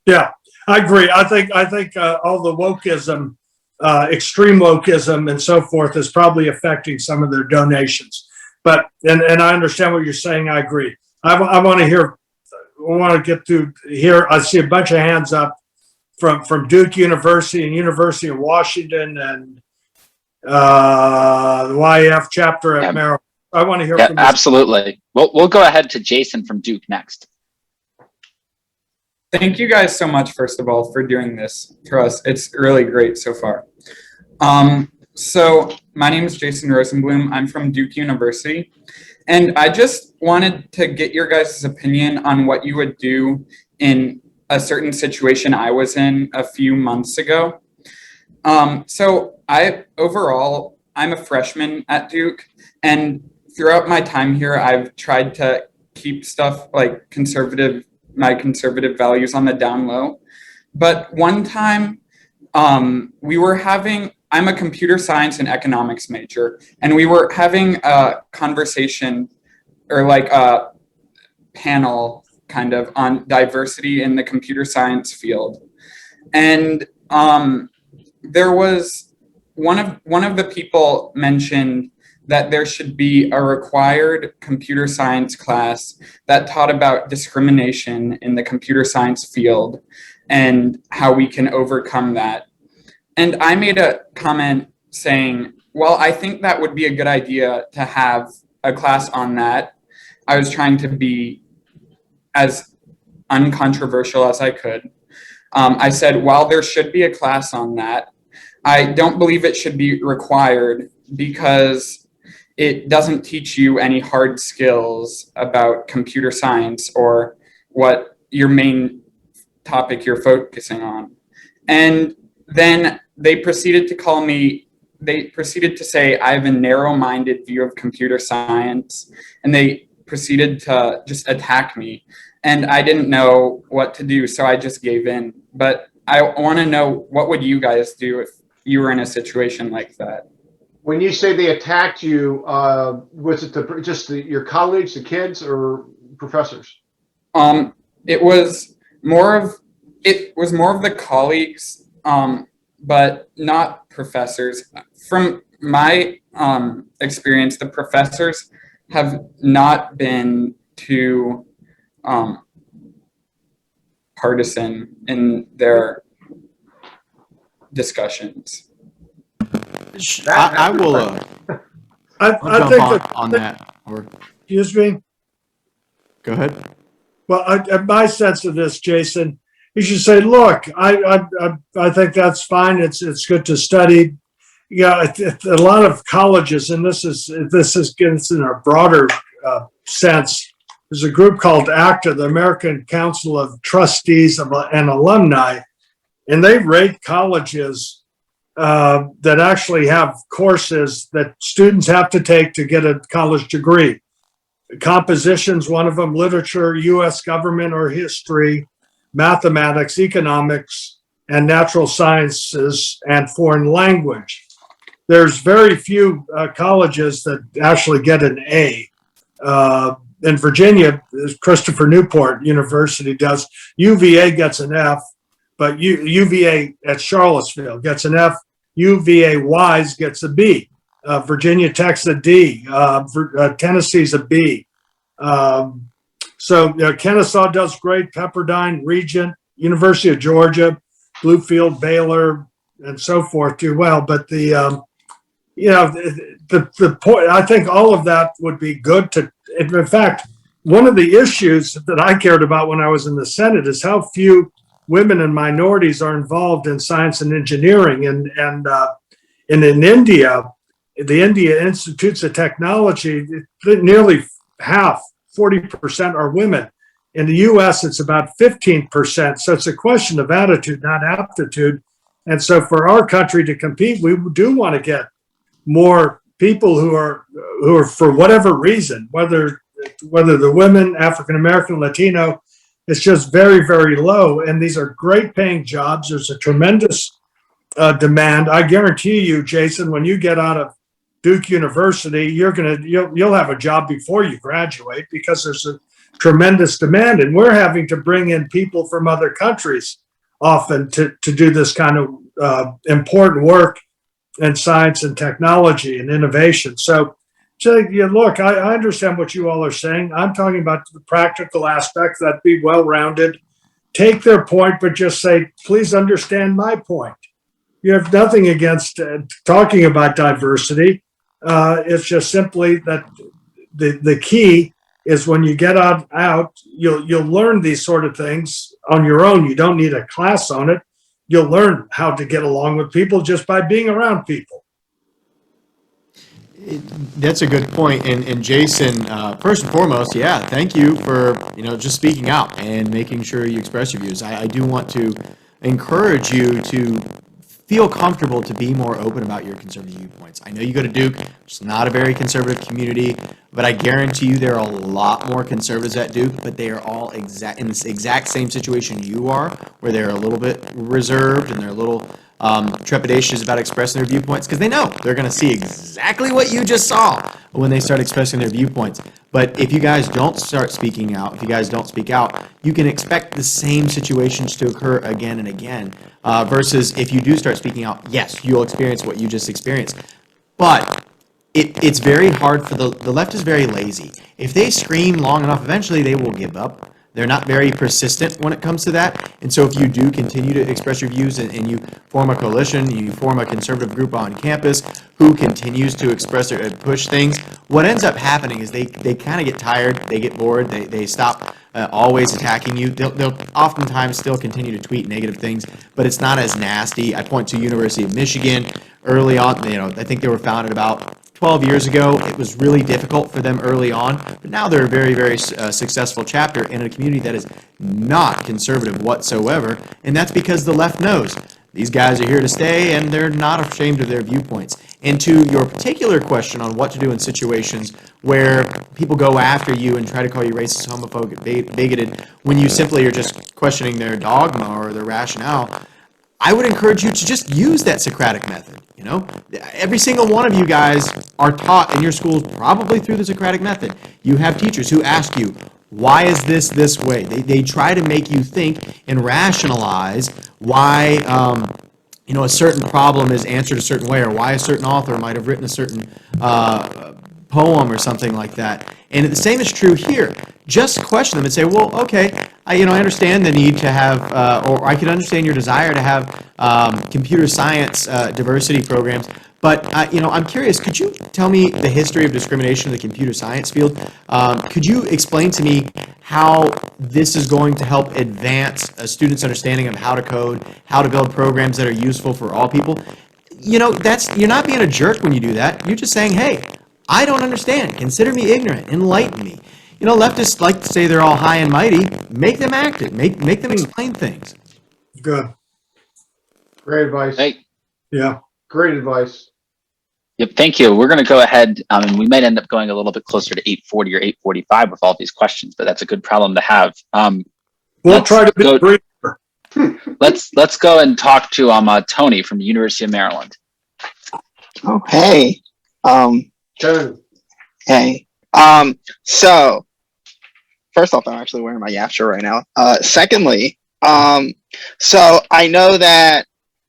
Yeah, I agree. I think all the wokeism, extreme wokeism and so forth is probably affecting some of their donations. But, and I understand what you're saying. I agree. I want to get to here. I see a bunch of hands up from Duke University and University of Washington and the YF chapter at Maryland. I want to hear from you. Absolutely. We'll go ahead to Jason from Duke next. Thank you guys so much, first of all, for doing this for us. It's really great so far. So my name is Jason Rosenblum. I'm from Duke University. And I just wanted to get your guys' opinion on what you would do in a certain situation I was in a few months ago. So I'm a freshman at Duke, and throughout my time here, I've tried to keep stuff like my conservative values on the down low. But one time I'm a computer science and economics major, and we were having a conversation or like a panel kind of on diversity in the computer science field. And there was one of the people mentioned that there should be a required computer science class that taught about discrimination in the computer science field and how we can overcome that. And I made a comment saying, well, I think that would be a good idea to have a class on that. I was trying to be as uncontroversial as I could. I said, while there should be a class on that, I don't believe it should be required because it doesn't teach you any hard skills about computer science or what your main topic you're focusing on. And then they proceeded to say I have a narrow-minded view of computer science, and they proceeded to just attack me. And I didn't know what to do, so I just gave in. But I want to know, what would you guys do if you were in a situation like that? When you say they attacked you, was it your colleagues, the kids, or professors? It was more of the colleagues, but not professors. From my experience, the professors have not been too partisan in their discussions. I will I I'll think jump on that. Or excuse me. go ahead. Well, my sense of this, Jason, you should say, look, I think that's fine. It's good to study. Yeah, a lot of colleges, and this gets in a broader sense. There's a group called ACTA, the American Council of Trustees and Alumni, and they rate colleges that actually have courses that students have to take to get a college degree. Composition's one of them, literature, U.S. government or history, mathematics, economics, and natural sciences and foreign language. There's very few colleges that actually get an A. In Virginia, Christopher Newport University does. UVA gets an F, but UVA at Charlottesville gets an F. UVA Wise gets a B. Virginia Tech's a D. Tennessee's a B. Kennesaw does great. Pepperdine, Regent, University of Georgia, Bluefield, Baylor, and so forth do well. But the point, I think all of that would be good to. In fact, one of the issues that I cared about when I was in the Senate is how few women and minorities are involved in science and engineering. And in India, the India Institutes of Technology, nearly half, 40% are women. In the US, it's about 15%. So it's a question of attitude, not aptitude. And so for our country to compete, we do want to get more people who are for whatever reason, whether the women, African American, Latino, it's just very, very low. And these are great paying jobs. There's a tremendous demand. I guarantee you, Jason, when you get out of Duke University, you'll have a job before you graduate because there's a tremendous demand. And we're having to bring in people from other countries often to do this kind of important work in science and technology and innovation. So look, I understand what you all are saying. I'm talking about the practical aspects that be well-rounded. Take their point, but just say, please understand my point. You have nothing against talking about diversity. It's just simply that the key is when you get out, you'll learn these sort of things on your own. You don't need a class on it. You'll learn how to get along with people just by being around people. That's a good point. And Jason, first and foremost, yeah, thank you for just speaking out and making sure you express your views. I do want to encourage you to feel comfortable to be more open about your conservative viewpoints. I know you go to Duke, it's not a very conservative community, but I guarantee you there are a lot more conservatives at Duke, but they are all in this exact same situation you are, where they're a little bit reserved and they're a little trepidatious about expressing their viewpoints because they know they're going to see exactly what you just saw when they start expressing their viewpoints. But if you guys don't start speaking out, if you guys don't speak out, you can expect the same situations to occur again and again. Versus if you do start speaking out, yes, you'll experience what you just experienced. But it's very hard for the left is very lazy. If they scream long enough, eventually they will give up. They're not very persistent when it comes to that. And so if you do continue to express your views and you form a coalition, you form a conservative group on campus who continues to express or push things, what ends up happening is they kind of get tired, they get bored, they stop always attacking you. They'll oftentimes still continue to tweet negative things, but it's not as nasty. I point to University of Michigan early on. I think they were founded about 12 years ago. It was really difficult for them early on, but now they're a very, very successful chapter in a community that is not conservative whatsoever, and that's because the left knows these guys are here to stay and they're not ashamed of their viewpoints. And to your particular question on what to do in situations where people go after you and try to call you racist, homophobic, bigoted, when you simply are just questioning their dogma or their rationale, I would encourage you to just use that Socratic method. Every single one of you guys are taught in your schools probably through the Socratic method. You have teachers who ask you, why is this way? They try to make you think and rationalize why a certain problem is answered a certain way, or why a certain author might have written a certain poem or something like that. And the same is true here. Just question them and say, well, okay, I understand the need to have, or I can understand your desire to have computer science diversity programs, but I'm curious, could you tell me the history of discrimination in the computer science field? Could you explain to me how this is going to help advance a student's understanding of how to code, how to build programs that are useful for all people? You're not being a jerk when you do that. You're just saying, hey, I don't understand. Consider me ignorant. Enlighten me. Leftists like to say they're all high and mighty. Make them act it. Make them explain things. Good. Great advice. Hey. Yeah. Great advice. Yep, thank you. We're going to go ahead, and we might end up going a little bit closer to 8:40 or 8:45 with all these questions, but that's a good problem to have. We'll try to be briefer. Let's go and talk to Tony from the University of Maryland. Oh, hey. Tony. Hey. So first off, I'm actually wearing my YAF shirt right now. Secondly, so I know that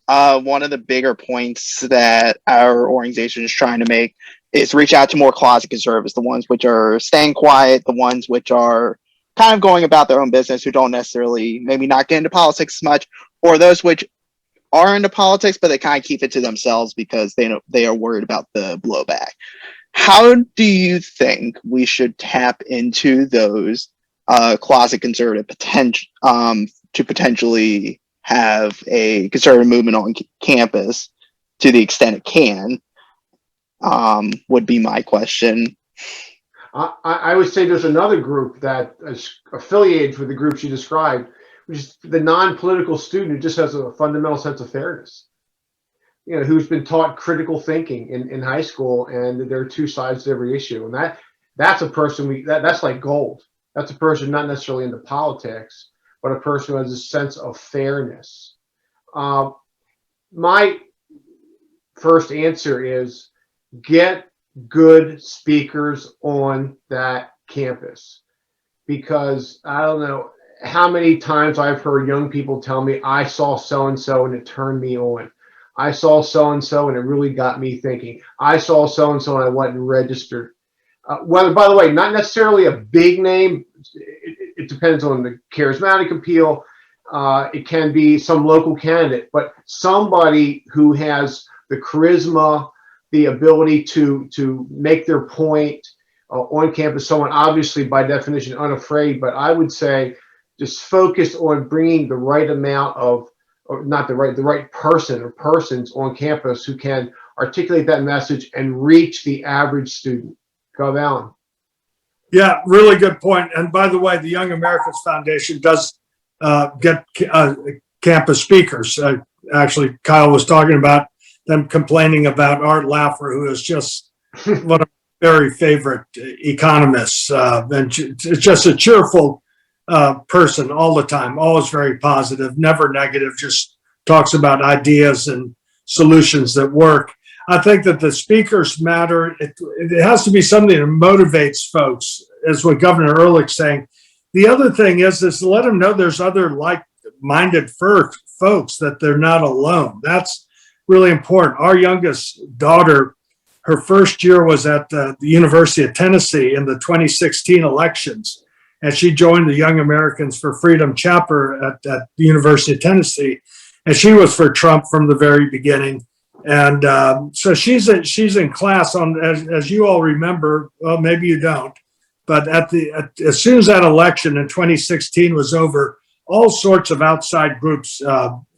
one of the bigger points that our organization is trying to make is reach out to more closet conservatives, the ones which are staying quiet, the ones which are kind of going about their own business, who don't necessarily maybe not get into politics as much, or those which are into politics, but they kind of keep it to themselves because they are worried about the blowback. How do you think we should tap into those closet conservative potential to potentially have a conservative movement on campus to the extent it can? Would be my question. I would say there's another group that is affiliated with the groups you described, which is the non-political student who just has a fundamental sense of fairness. Who's been taught critical thinking in high school, and there are two sides to every issue. And that's a person that's like gold. That's a person not necessarily into politics, but a person who has a sense of fairness. My first answer is get good speakers on that campus, because I don't know how many times I've heard young people tell me, I saw so-and-so and it turned me on. I saw so-and-so and it really got me thinking. I saw so-and-so and I went and registered. Whether, by the way, not necessarily a big name, it depends on the charismatic appeal. It can be some local candidate, but somebody who has the charisma, the ability to make their point on campus, someone obviously by definition unafraid, but I would say just focused on bringing the right amount of, or not the right person or persons on campus who can articulate that message and reach the average student. Go, Alan. Yeah, really good point. And by the way, the Young Americans Foundation does get campus speakers. Actually, Kyle was talking about them complaining about Art Laffer, who is just one of my very favorite economists. And it's just a cheerful person all the time, always very positive, never negative, just talks about ideas and solutions that work. I think that the speakers matter. It has to be something that motivates folks, as what Governor Ehrlich's saying. The other thing is to let them know there's other like-minded folks, that they're not alone. That's really important. Our youngest daughter her first year was at the University of Tennessee in the 2016 elections. And she joined the Young Americans for Freedom chapter at the University of Tennessee. And she was for Trump from the very beginning. And so she's in class on, as you all remember, well, maybe you don't, but as soon as that election in 2016 was over, all sorts of outside groups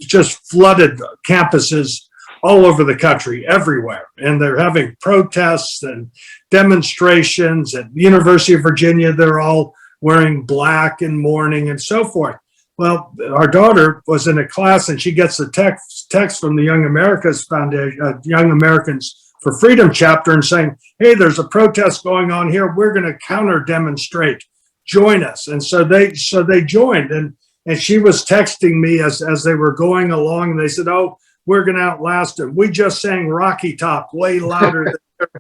just flooded campuses all over the country, everywhere. And they're having protests and demonstrations. At the University of Virginia, they're all wearing black and mourning and so forth. Well, our daughter was in a class and she gets a text from the Young Americans Foundation, Young Americans for Freedom chapter, and saying, hey, there's a protest going on here. We're going to counter demonstrate. Join us. And so they joined. And she was texting me as they were going along. And they said, oh, we're going to outlast them. We just sang Rocky Top way louder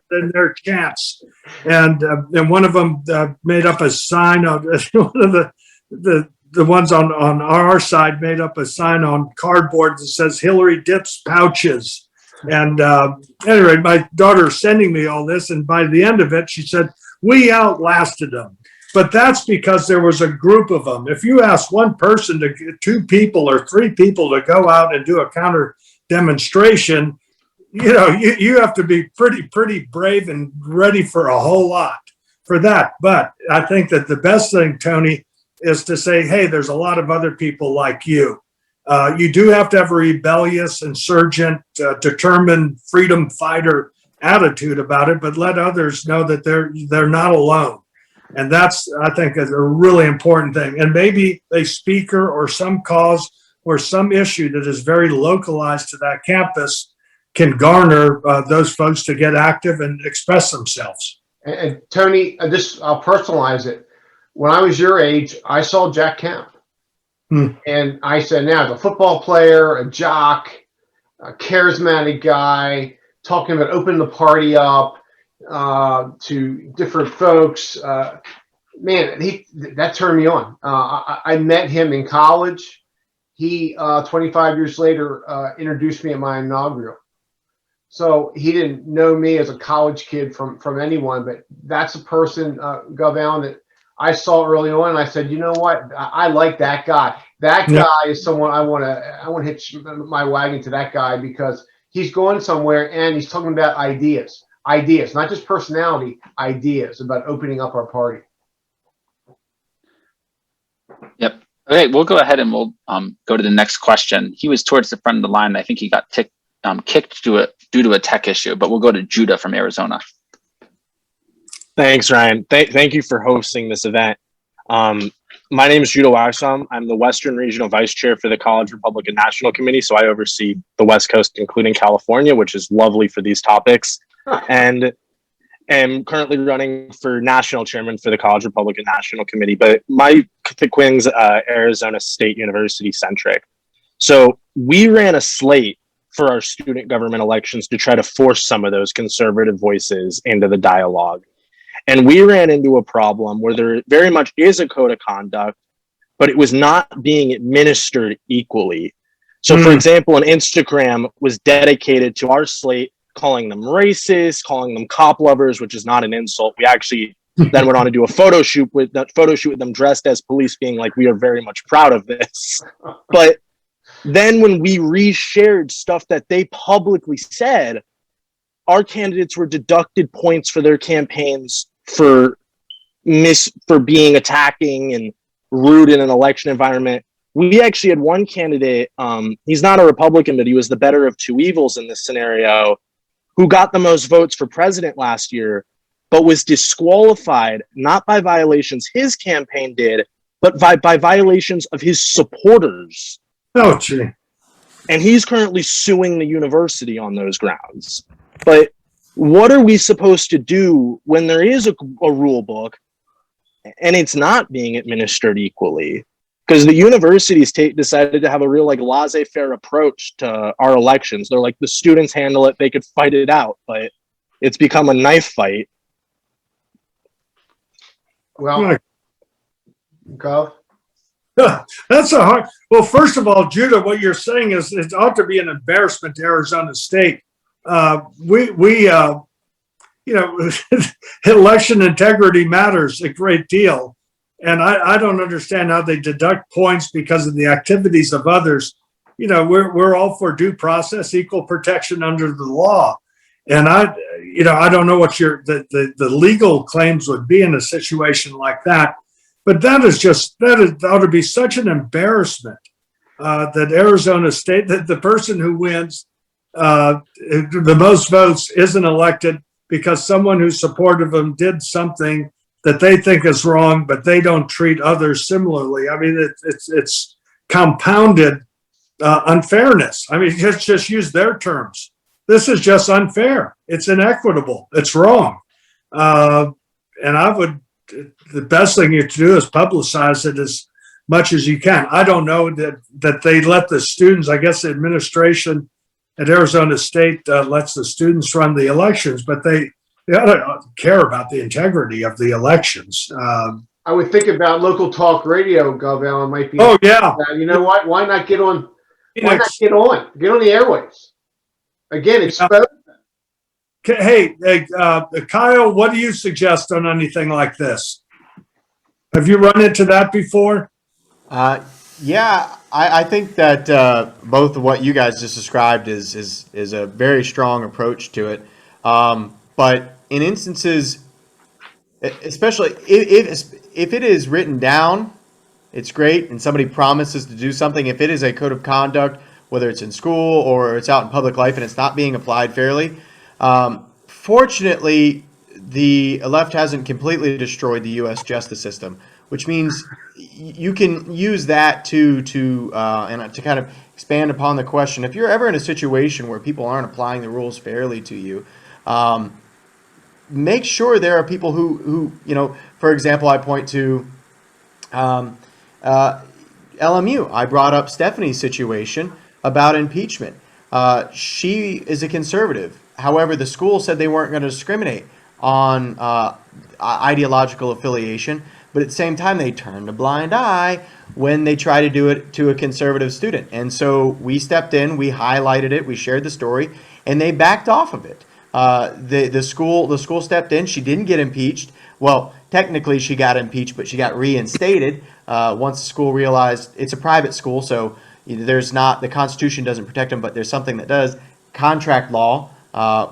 than their chants. And one of them made up a sign of one of the ones on our side made up a sign on cardboard that says Hillary dips pouches. And anyway, my daughter's sending me all this. And by the end of it, she said, we outlasted them. But that's because there was a group of them. If you ask one person to, 2 people or 3 people to go out and do a counter demonstration, you have to be pretty brave and ready for a whole lot for that. But I think that the best thing, Tony, is to say, hey, there's a lot of other people like you. You do have to have a rebellious, insurgent, determined freedom fighter attitude about it, but let others know that they're not alone. And that's, I think, is a really important thing. And maybe a speaker or some cause or some issue that is very localized to that campus can garner those folks to get active and express themselves. And Tony, I'll personalize it. When I was your age, I saw Jack Kemp. And I said, now, as a football player, a jock, a charismatic guy, talking about opening the party up to different folks. Man, that turned me on. I met him in college. He, 25 years later, introduced me at my inaugural. So he didn't know me as a college kid from anyone, but that's a person, Gov Allen, that I saw early on. And I said, you know what? I like that guy. That guy is someone I want to hitch my wagon to that guy, because he's going somewhere and he's talking about ideas, not just personality, ideas about opening up our party. Yep. Okay, we'll go ahead and we'll go to the next question. He was towards the front of the line. I think he got kicked due to a tech issue, but we'll go to Judah from Arizona. Thanks, Ryan. Thank you for hosting this event. My name is Judah Waxam. I'm the Western Regional Vice Chair for the College Republican National Committee, so I oversee the West Coast, including California, which is lovely for these topics, and am currently running for National Chairman for the College Republican National Committee, but my wing's Arizona State University centric. So we ran a slate for our student government elections to try to force some of those conservative voices into the dialogue. And we ran into a problem where there very much is a code of conduct, but it was not being administered equally. So, for example, an Instagram was dedicated to our slate, calling them racist, calling them cop lovers, which is not an insult. We actually then went on to do a photo shoot with them dressed as police, being like, we are very much proud of this. But then when we reshared stuff that they publicly said, our candidates were deducted points for their campaigns for being attacking and rude in an election environment. We actually had one candidate, he's not a Republican, but he was the better of two evils in this scenario, who got the most votes for president last year, but was disqualified, not by violations his campaign did, but by violations of his supporters. Oh, gee. And he's currently suing the university on those grounds. But what are we supposed to do when there is a rule book and it's not being administered equally? Because the universities decided to have a real laissez-faire approach to our elections. They're like, the students handle it, they could fight it out, but it's become a knife fight. Well, Gov? That's a hard. Well, first of all, Judah, what you're saying is it ought to be an embarrassment to Arizona State. We election integrity matters a great deal. And I don't understand how they deduct points because of the activities of others. We're all for due process, equal protection under the law. And I don't know what the legal claims would be in a situation like that. But that ought to be such an embarrassment that Arizona State, that the person who wins the most votes isn't elected because someone who's supportive of them did something that they think is wrong, but they don't treat others similarly. I mean, it's compounded unfairness. I mean, just use their terms. This is just unfair. It's inequitable. It's wrong. And the best thing you can do is publicize it as much as you can. I don't know that they let the students, I guess the administration at Arizona State lets the students run the elections, but they ought to care about the integrity of the elections. I would think about local talk radio, Gov Allen, might be. Oh, yeah. You know what? Why not get on? Why not get on? Get on the airwaves. Again, expose. Hey, Kyle, what do you suggest on anything like this? Have you run into that before? Yeah, I think that both of what you guys just described is a very strong approach to it. But in instances, especially if it is written down, it's great, and somebody promises to do something. If it is a code of conduct, whether it's in school or it's out in public life, and it's not being applied fairly, fortunately, the left hasn't completely destroyed the U.S. justice system, which means you can use that to kind of expand upon the question. If you're ever in a situation where people aren't applying the rules fairly to you, make sure there are people who for example, I point to LMU. I brought up Stephanie's situation about impeachment. She is a conservative. However, the school said they weren't going to discriminate on ideological affiliation, but at the same time, they turned a blind eye when they try to do it to a conservative student. And so we stepped in, we highlighted it, we shared the story, and they backed off of it. The school stepped in. She didn't get impeached. Well, technically she got impeached, but she got reinstated once the school realized it's a private school, so there's not, the Constitution doesn't protect them, but there's something that does, contract law,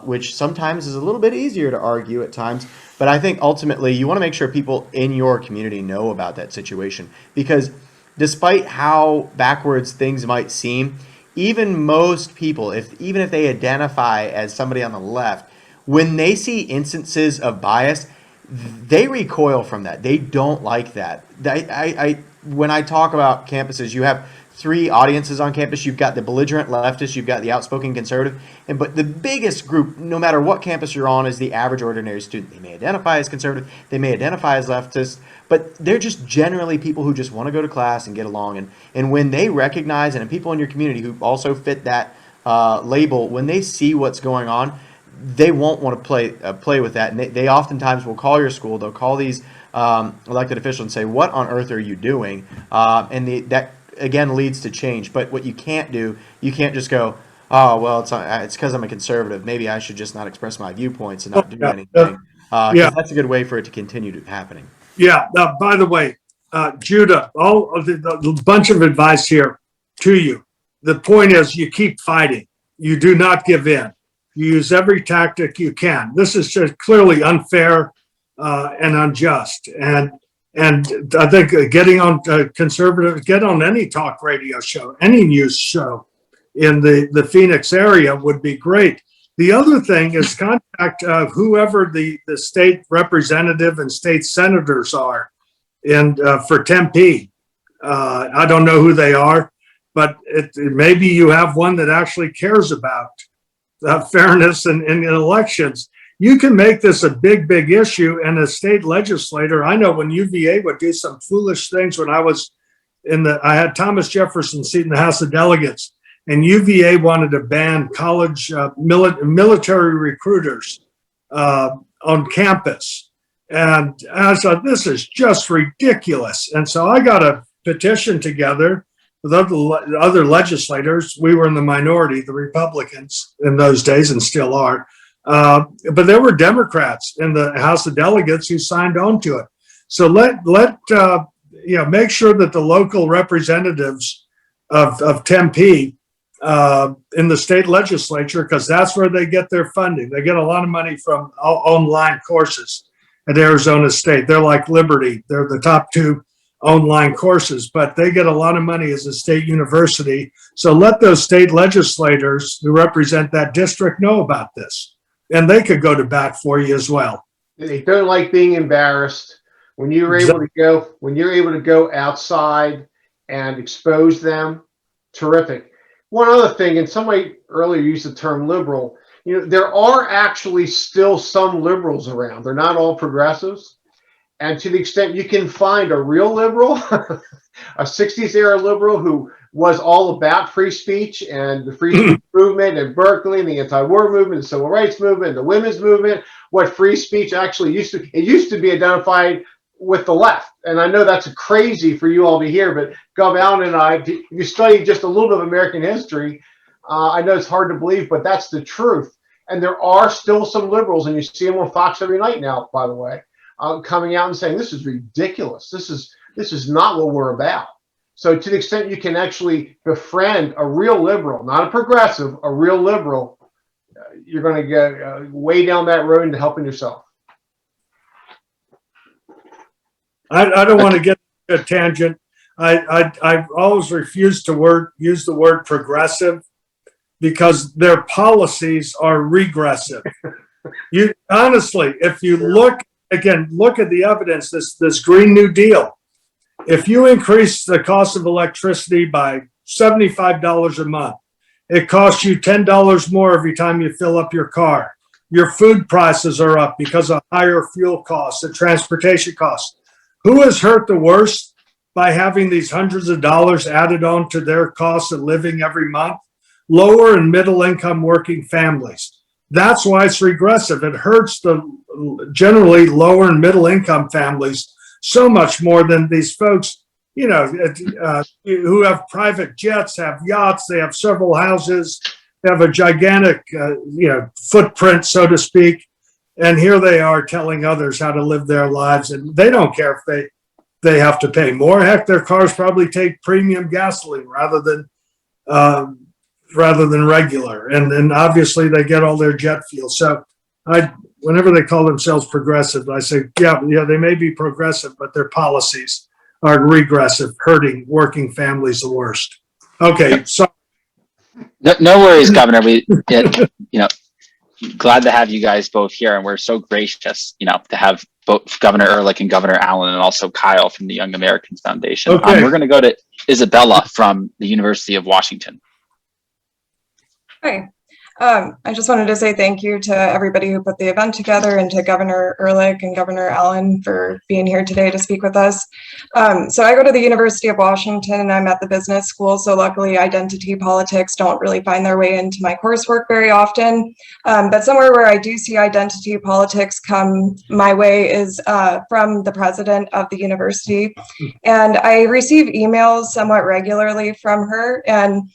which sometimes is a little bit easier to argue at times. But I think ultimately you want to make sure people in your community know about that situation, because despite how backwards things might seem, even most people, even if they identify as somebody on the left, when they see instances of bias, they recoil from that. They don't like that. When I talk about campuses, you have three audiences on campus. You've got the belligerent leftist, you've got the outspoken conservative, but the biggest group, no matter what campus you're on, is the average ordinary student. They may identify as conservative, they may identify as leftist, but they're just generally people who just want to go to class and get along. And when they recognize, and people in your community who also fit that label, when they see what's going on, they won't want to play with that. And they oftentimes will call your school, they'll call these elected officials and say, what on earth are you doing? That again leads to change. But what you can't do, you can't just go, oh, well, it's because I'm a conservative. Maybe I should just not express my viewpoints and not do anything. That's a good way for it to continue happening. Yeah. By the way, Judah, the bunch of advice here to you. The point is you keep fighting. You do not give in. You use every tactic you can. This is just clearly unfair and unjust. And I think getting on conservative, get on any talk radio show, any news show in the Phoenix area would be great. The other thing is contact whoever the state representative and state senators are for Tempe. I don't know who they are, but maybe you have one that actually cares about fairness in elections. You can make this a big, big issue. And a state legislator, I know when UVA would do some foolish things when I was I had Thomas Jefferson's seat in the House of Delegates, and UVA wanted to ban college military recruiters on campus. And I thought, this is just ridiculous. And so I got a petition together with other legislators. We were in the minority, the Republicans in those days, and still are, But there were Democrats in the House of Delegates who signed on to it. So make sure that the local representatives of Tempe in the state legislature, because that's where they get their funding. They get a lot of money from online courses at Arizona State. They're like Liberty. They're the top two online courses, but they get a lot of money as a state university. So let those state legislators who represent that district know about this, and they could go to bat for you as well. They don't like being embarrassed. When you're able to go outside and expose them, terrific. One other thing, and somebody earlier used the term liberal. There are actually still some liberals around. They're not all progressives. And to the extent you can find a real liberal, a 60s era liberal who was all about free speech and the free speech movement and Berkeley and the anti-war movement, the civil rights movement, the women's movement, what free speech actually used to be identified with the left. And I know that's crazy for you all to hear, but Gov Allen and I, if you study just a little bit of American history, I know it's hard to believe, but that's the truth. And there are still some liberals, and you see them on Fox every night now, by the way, coming out and saying, this is ridiculous. This is not what we're about. So to the extent you can actually befriend a real liberal, not a progressive, a real liberal, you're going to get way down that road into helping yourself. I don't want to get a tangent. I've always refused to use the word progressive because their policies are regressive. You honestly, if you look at the evidence, this Green New Deal, if you increase the cost of electricity by $75 a month, it costs you $10 more every time you fill up your car. Your food prices are up because of higher fuel costs and transportation costs. Who is hurt the worst by having these hundreds of dollars added on to their cost of living every month? Lower and middle income working families. That's why it's regressive. It hurts the generally lower and middle income families so much more than these folks, who have private jets, have yachts, they have several houses, they have a gigantic, footprint, so to speak. And here they are telling others how to live their lives, and they don't care if they have to pay more. Heck, their cars probably take premium gasoline rather than regular, and then obviously they get all their jet fuel. So whenever they call themselves progressive, I say, yeah, they may be progressive, but their policies are regressive, hurting working families the worst. Okay, so no worries, Governor. Glad to have you guys both here, and we're so gracious, to have both Governor Ehrlich and Governor Allen, and also Kyle from the Young Americans Foundation. Okay. We're going to go to Isabella from the University of Washington. Hi. I just wanted to say thank you to everybody who put the event together and to Governor Ehrlich and Governor Allen for being here today to speak with us. So I go to the University of Washington and I'm at the business school. So luckily identity politics don't really find their way into my coursework very often. But somewhere where I do see identity politics come my way is from the president of the university. And I receive emails somewhat regularly from her, and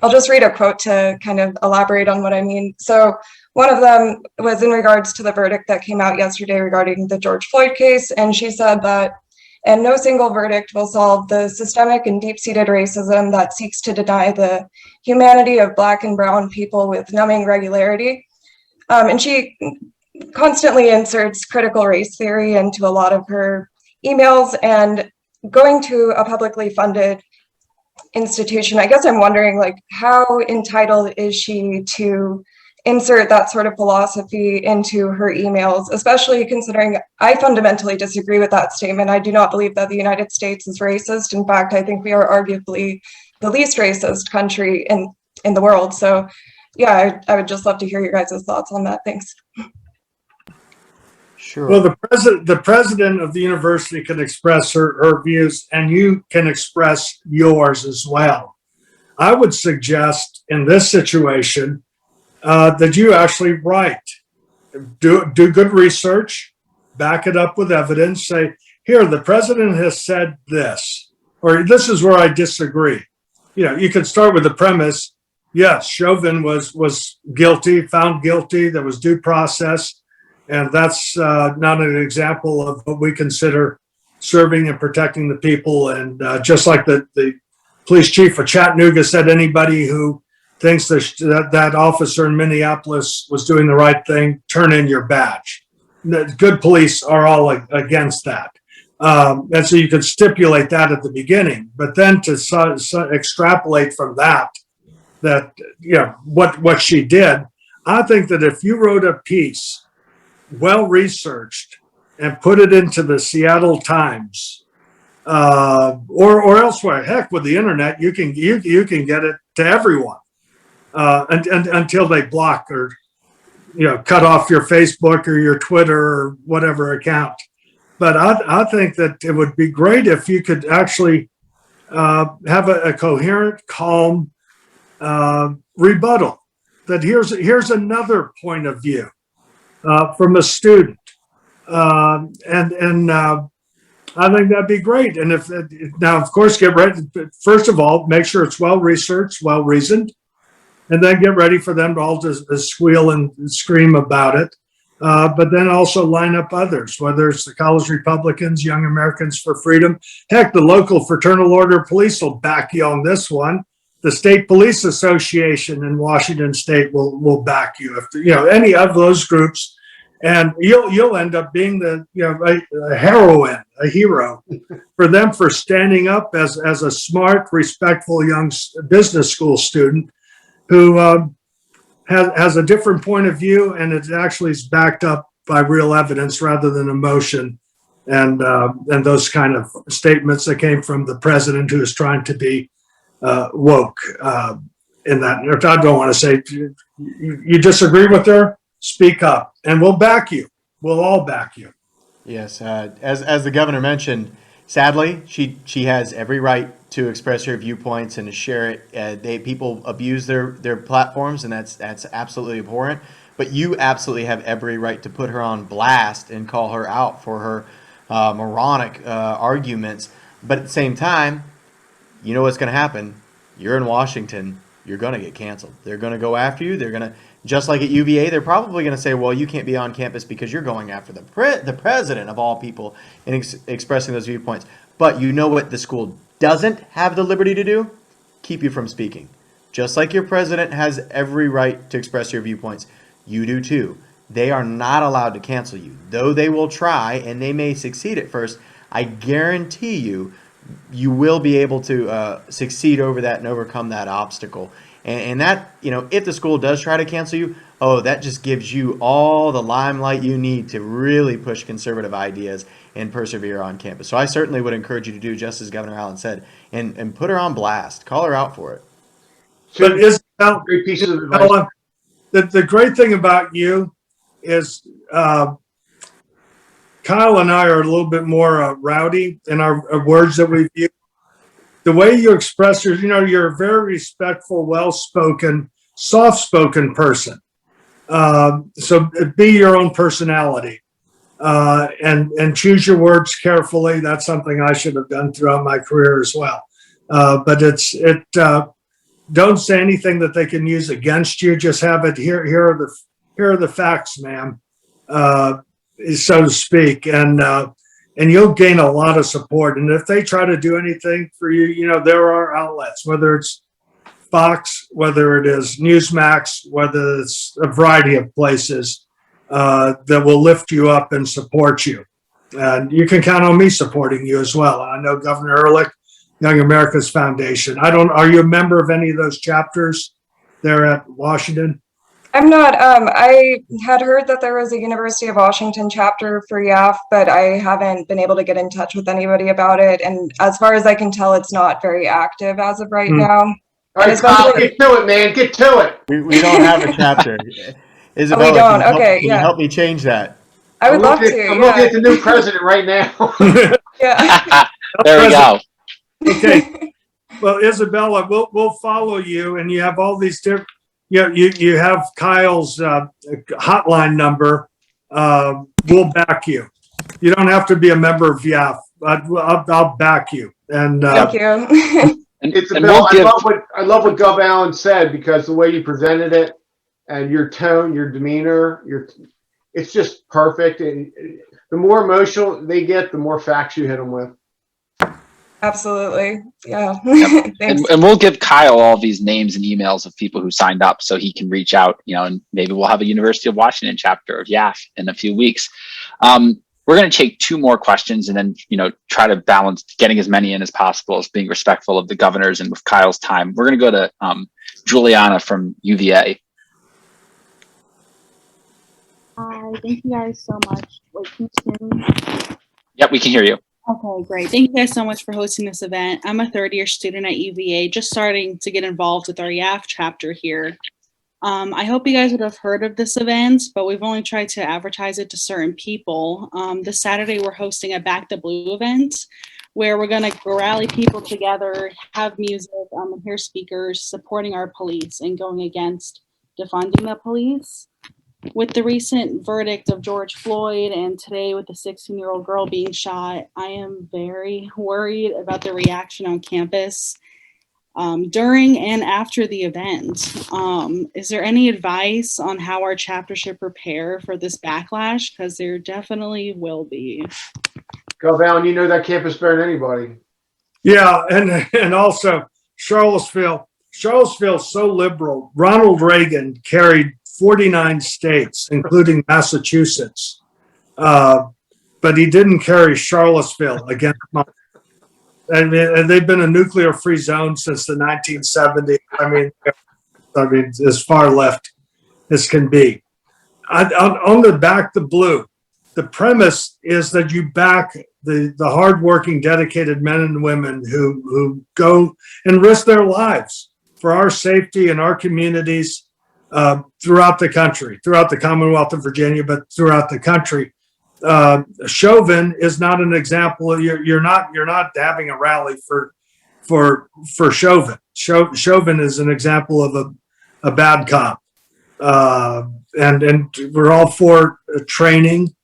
I'll just read a quote to kind of elaborate on what I mean. So one of them was in regards to the verdict that came out yesterday regarding the George Floyd case. And she said that, and no single verdict will solve the systemic and deep-seated racism that seeks to deny the humanity of Black and brown people with numbing regularity. And she constantly inserts critical race theory into a lot of her emails, and going to a publicly funded institution, I guess I'm wondering, how entitled is she to insert that sort of philosophy into her emails, especially considering I fundamentally disagree with that statement. I do not believe that the United States is racist. In fact, I think we are arguably the least racist country in the world. So yeah, I would just love to hear your guys' thoughts on that. Thanks. Sure. Well, the president of the university can express her views, and you can express yours as well. I would suggest in this situation that you actually write, do good research, back it up with evidence, say, here, the president has said this, or this is where I disagree. You can start with the premise, yes, Chauvin was guilty, found guilty. There was due process, and that's not an example of what we consider serving and protecting the people. And just like the police chief of Chattanooga said, anybody who thinks that officer in Minneapolis was doing the right thing, turn in your badge. Good police are all against that. And so you could stipulate that at the beginning, but then to extrapolate from that, what she did, I think that if you wrote a piece well researched and put it into the Seattle Times or elsewhere, heck, with the internet, you can get it to everyone and until they block or cut off your Facebook or your Twitter or whatever account. But I think that it would be great if you could actually have a coherent, calm rebuttal. That here's another point of view from a student, and I think that'd be great. And now, of course, get ready. First of all, make sure it's well researched, well reasoned, and then get ready for them to all just squeal and scream about it. But then also line up others, whether it's the college Republicans, Young Americans for Freedom. Heck, the local fraternal order of police will back you on this one. The State Police Association in Washington State will back you. If any of those groups, and you'll end up being a heroine, a hero for them for standing up as a smart, respectful young business school student who has a different point of view, and it actually is backed up by real evidence rather than emotion and those kind of statements that came from the president who is trying to be woke in that. I don't want to say you disagree with her, speak up, and we'll back you. We'll all back you. Yes, as the governor mentioned, sadly, she has every right to express her viewpoints and to share it. People abuse their platforms, and that's absolutely abhorrent. But you absolutely have every right to put her on blast and call her out for her moronic arguments. But at the same time, you know what's going to happen. You're in Washington. You're going to get canceled. They're going to go after you. They're going to, just like at UVA, they're probably going to say, well, you can't be on campus because you're going after the president of all people and expressing those viewpoints. But you know what the school doesn't have the liberty to do? Keep you from speaking. Just like your president has every right to express your viewpoints, you do too. They are not allowed to cancel you. Though they will try, and they may succeed at first, I guarantee you will be able to succeed over that and overcome that obstacle. And that, if the school does try to cancel you, that just gives you all the limelight you need to really push conservative ideas and persevere on campus. So I certainly would encourage you to do just as Governor Allen said, and put her on blast. Call her out for it. But Isabel, Great piece of advice. the great thing about you is Kyle and I are a little bit more rowdy in our words that we use. The way you express you're a very respectful, well-spoken, soft-spoken person. So be your own personality and choose your words carefully. That's something I should have done throughout my career as well. But don't say anything that they can use against you. Just have it here. Here are the facts, ma'am, so to speak, and you'll gain a lot of support. And if they try to do anything for you, there are outlets, whether it's Fox, whether it is Newsmax, whether it's a variety of places that will lift you up and support you. And you can count on me supporting you as well. I know Governor Ehrlich, Young America's Foundation. Are you a member of any of those chapters there at Washington? I'm not. I had heard that there was a University of Washington chapter for YAF, but I haven't been able to get in touch with anybody about it. And as far as I can tell, it's not very active as of right now. All right, Kyle, get to it, man. Get to it. We don't have a chapter. Isabella, we don't. Can you help me change that? I would love to. I'm looking at the new president right now. Yeah. There we go. Okay. Well, Isabella, we'll follow you, and you have all these different. You have Kyle's hotline number. We'll back you. You don't have to be a member of YAF. I'll back you. And Thank you. It's a and bill. we'll give, I love what Gov Allen said, because the way you presented it and your tone, your demeanor, it's just perfect. And the more emotional they get, the more facts you hit them with. Absolutely. Yeah. and, Thanks. and we'll give Kyle all these names and emails of people who signed up so he can reach out, and maybe we'll have a University of Washington chapter of YAF in a few weeks. We're going to take two more questions and then, try to balance getting as many in as possible, as being respectful of the governors and with Kyle's time. We're going to go to Juliana from UVA. Hi, thank you guys so much. Wait, can you hear me? Yep, we can hear you. Okay, great. Thank you guys so much for hosting this event. I'm a third-year student at UVA, just starting to get involved with our YAF chapter here. I hope you guys would have heard of this event, but we've only tried to advertise it to certain people. This Saturday, we're hosting a Back the Blue event where we're going to rally people together, have music, and hear speakers supporting our police and going against defunding the police. With the recent verdict of George Floyd and today with the 16-year-old girl being shot, I am very worried about the reaction on campus during and after the event. Is there any advice on how our chapter should prepare for this backlash? Because there definitely will be. Gov Allen, you know that campus better than anybody. Yeah, and also Charlottesville's so liberal. Ronald Reagan carried 49 states, including Massachusetts, but he didn't carry Charlottesville against. And they've been a nuclear-free zone since the 1970s. I mean, as far left as can be. On the Back the Blue, the premise is that you back the hardworking, dedicated men and women who go and risk their lives for our safety and our communities throughout the country, throughout the Commonwealth of Virginia, but throughout the country. Chauvin is not an example. You're not having a rally for Chauvin. Chauvin is an example of a bad cop, and we're all for training.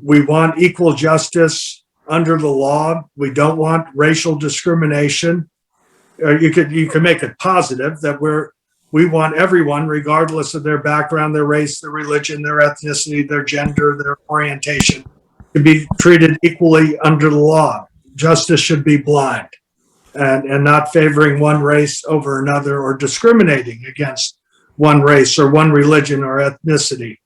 We want equal justice under the law. We don't want racial discrimination. You could make it positive that we want everyone, regardless of their background, their race, their religion, their ethnicity, their gender, their orientation, to be treated equally under the law. Justice should be blind and not favoring one race over another or discriminating against one race or one religion or ethnicity.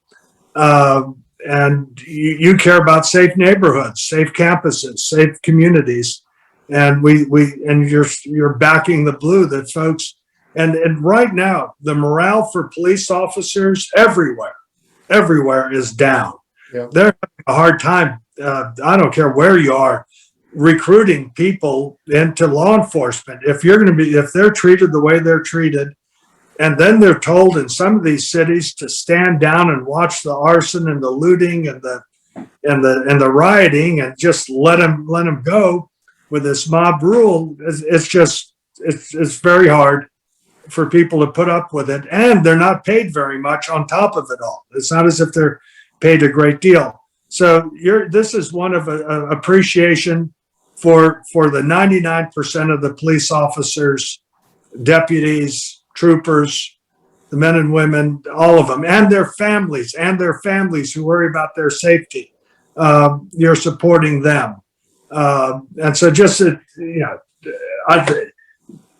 And you care about safe neighborhoods, safe campuses, safe communities, and you're backing the blue that folks. And right now, the morale for police officers everywhere is down. Yeah. They're having a hard time. I don't care where you are, recruiting people into law enforcement. If they're treated the way they're treated, and then they're told in some of these cities to stand down and watch the arson and the looting and the rioting and just let them go with this mob rule, it's very hard for people to put up with it, and they're not paid very much on top of it all. It's not as if they're paid a great deal. So this is one of appreciation for the 99% of the police officers, deputies, troopers, the men and women, all of them, and their families who worry about their safety. You're supporting them, and so just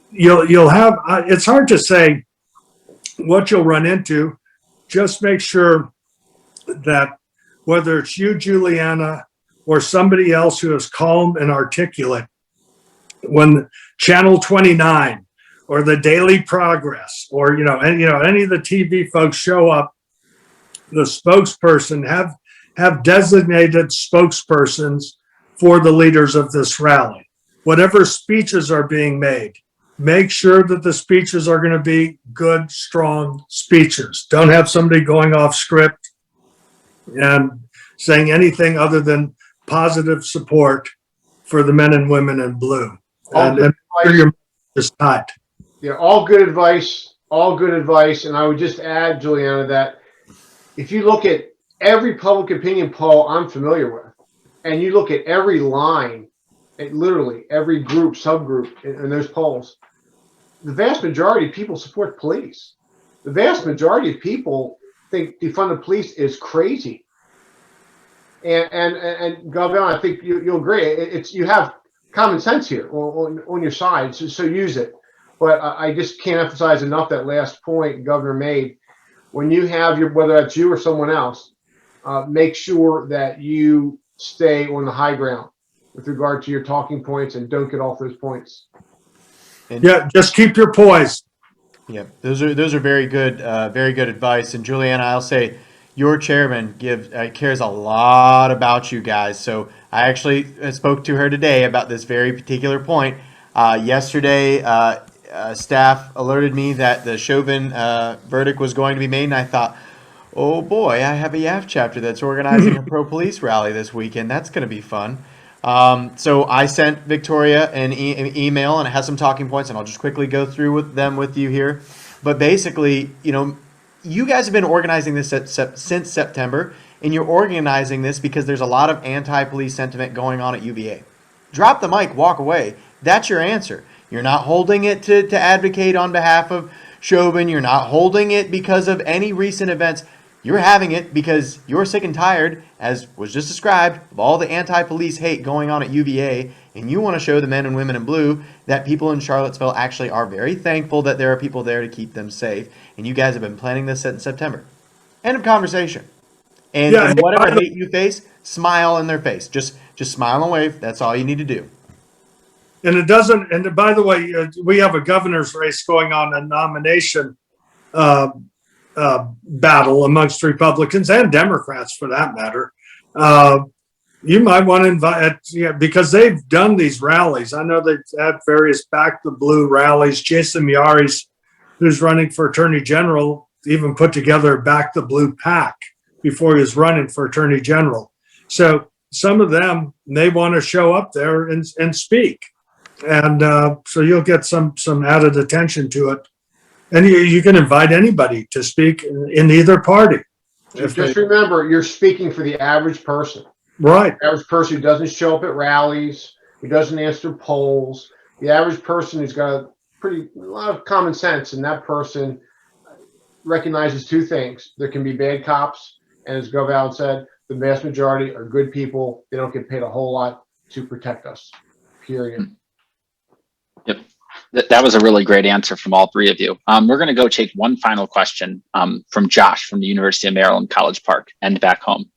you'll have, it's hard to say what you'll run into. Just make sure that whether it's you, Juliana, or somebody else who is calm and articulate, when Channel 29 or the Daily Progress or any of the TV folks show up, the spokesperson have designated spokespersons for the leaders of this rally. Whatever speeches are being made, make sure that the speeches are going to be good, strong speeches. Don't have somebody going off script and saying anything other than positive support for the men and women in blue. And your is tight. Yeah, all good advice. And I would just add, Juliana, that if you look at every public opinion poll I'm familiar with, and you look at every line, literally every group, subgroup in those polls, the vast majority of people support police. The vast majority of people think defund the police is crazy. And Governor, I think you'll agree. It's you have common sense here on your side, so use it. But I just can't emphasize enough that last point Governor made. When you have whether that's you or someone else, make sure that you stay on the high ground with regard to your talking points and don't get off those points. Yeah, just keep your poise. Yeah, those are very good advice. And Juliana, I'll say your chairman cares a lot about you guys. So I actually spoke to her today about this very particular point. Yesterday, staff alerted me that the Chauvin verdict was going to be made, and I thought, oh boy, I have a YAF chapter that's organizing a pro-police rally this weekend. That's going to be fun. So I sent Victoria an email, and it has some talking points, and I'll just quickly go through them with you here. But basically, you guys have been organizing this since September, and you're organizing this because there's a lot of anti-police sentiment going on at UVA. Drop the mic, walk away. That's your answer. You're not holding it to advocate on behalf of Chauvin. You're not holding it because of any recent events. You're having it because you're sick and tired, as was just described, of all the anti-police hate going on at UVA, and you want to show the men and women in blue that people in Charlottesville actually are very thankful that there are people there to keep them safe, and you guys have been planning this since September. End of conversation. And, Yeah, and whatever hate you face, smile in their face. Just smile and wave. That's all you need to do. And it doesn't, and by the way, we have a governor's race going on, a nomination battle amongst Republicans and Democrats for that matter. You might want to invite, because they've done these rallies. I know they've had various Back the Blue rallies. Jason Miyares, who's running for Attorney General, even put together a Back the Blue PAC before he was running for Attorney General. So some of them, they want to show up there and speak. And so you'll get some added attention to it. And you can invite anybody to speak in either party. Just remember, you're speaking for the average person. Right. The average person who doesn't show up at rallies, who doesn't answer polls. The average person who's got a lot of common sense, and that person recognizes two things. There can be bad cops, and as Gov Allen said, the vast majority are good people. They don't get paid a whole lot to protect us, period. Yep. That was a really great answer from all three of you. We're going to go take one final question from Josh from the University of Maryland, College Park, and back home.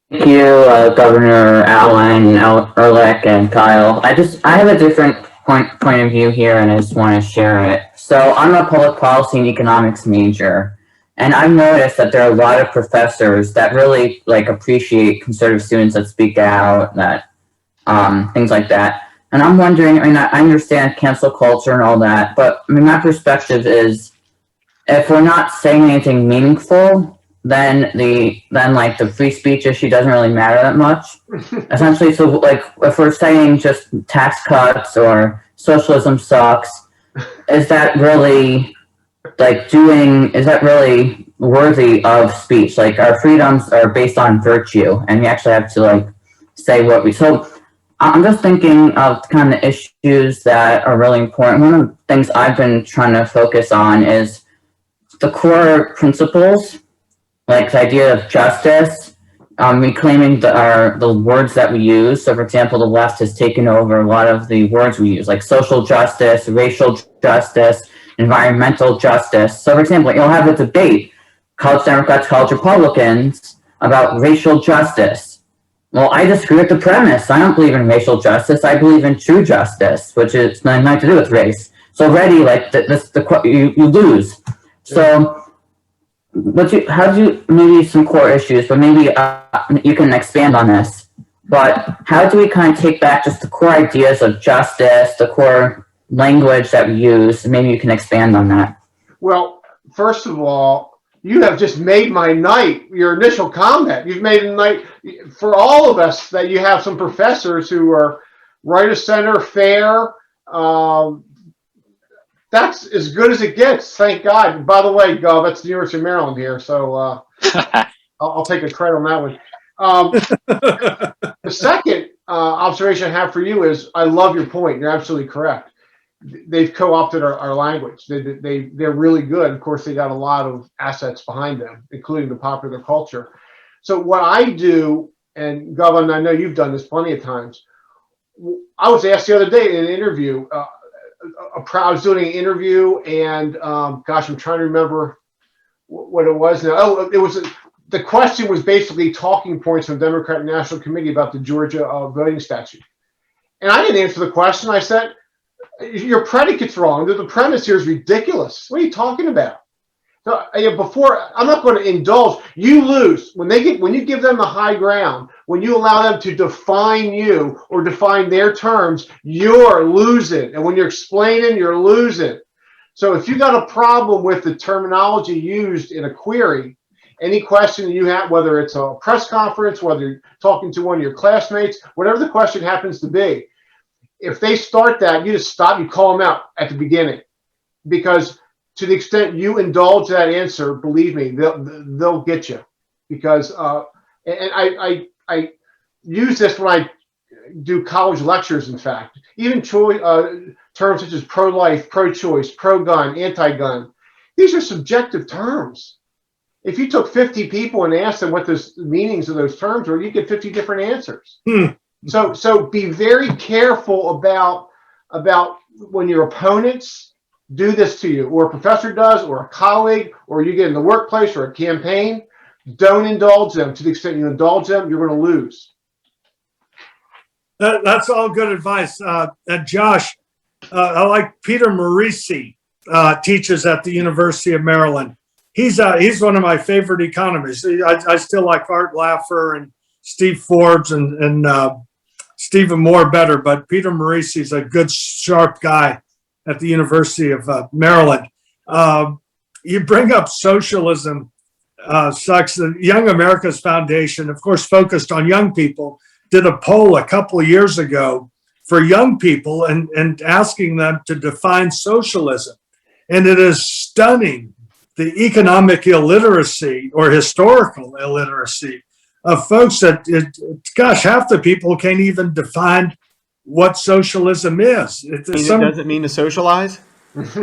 Thank you, Governor Allen, Ehrlich, and Kyle. I have a different point of view here, and I just want to share it. So I'm a public policy and economics major, and I've noticed that there are a lot of professors that really appreciate conservative students that speak out, that things like that. And I'm wondering, I understand cancel culture and all that, but my perspective is, if we're not saying anything meaningful, then the free speech issue doesn't really matter that much. Essentially, so if we're saying just tax cuts or socialism sucks, is that really worthy of speech? Our freedoms are based on virtue, and we actually have to say what we. So I'm just thinking of kind of the issues that are really important. One of the things I've been trying to focus on is the core principles, like the idea of justice, reclaiming the words that we use. So, for example, the left has taken over a lot of the words we use, like social justice, racial justice, environmental justice. So, for example, you'll have a debate, college Democrats, college Republicans, about racial justice. Well, I disagree with the premise. I don't believe in racial justice. I believe in true justice, which is nothing to do with race. So already, you lose. So, how do you, maybe some core issues, but maybe you can expand on this. But how do we kind of take back just the core ideas of justice, the core language that we use? Maybe you can expand on that. Well, first of all, you have just made my night, your initial comment. You've made a night for all of us that you have some professors who are right of center, fair. That's as good as it gets, thank God. By the way, Gov, that's the University of Maryland here, so I'll take a credit on that one. The second, observation I have for you is I love your point. You're absolutely correct. They've co-opted our language. They're really good. Of course, they got a lot of assets behind them, including the popular culture. So what I do, and Governor, I know you've done this plenty of times. I was asked the other day in an interview, I was doing an interview, and gosh, I'm trying to remember what it was now. Oh, it was the question was basically talking points from the Democratic National Committee about the Georgia voting statute, and I didn't answer the question. I said, "Your predicate's wrong. The premise here is ridiculous. What are you talking about?" So before, I'm not going to indulge. You lose when you give them the high ground. When you allow them to define you or define their terms, you're losing. And when you're explaining, you're losing. So if you got a problem with the terminology used in a query, any question you have, whether it's a press conference, whether you're talking to one of your classmates, whatever the question happens to be, if they start that, you just stop. You call them out at the beginning, because to the extent you indulge that answer, believe me, they'll get you. Because and I use this when I do college lectures. In fact, even terms such as pro-life, pro-choice, pro-gun, anti-gun, these are subjective terms. If you took 50 people and asked them what the meanings of those terms were, you get 50 different answers. So be very careful about when your opponents do this to you, or a professor does, or a colleague, or you get in the workplace or a campaign. Don't indulge them. To the extent you indulge them, you're going to lose. That's all good advice. And Josh, I like Peter Morisi, teaches at the University of Maryland. He's one of my favorite economists. I still like Art Laffer and Steve Forbes and Stephen Moore better, but Peter Morisi is a good, sharp guy at the University of Maryland. You bring up socialism, sucks. The Young America's Foundation, of course, focused on young people, did a poll a couple of years ago for young people and asking them to define socialism. And it is stunning, the economic illiteracy or historical illiteracy of folks that, gosh, half the people can't even define what socialism is. It doesn't mean to socialize?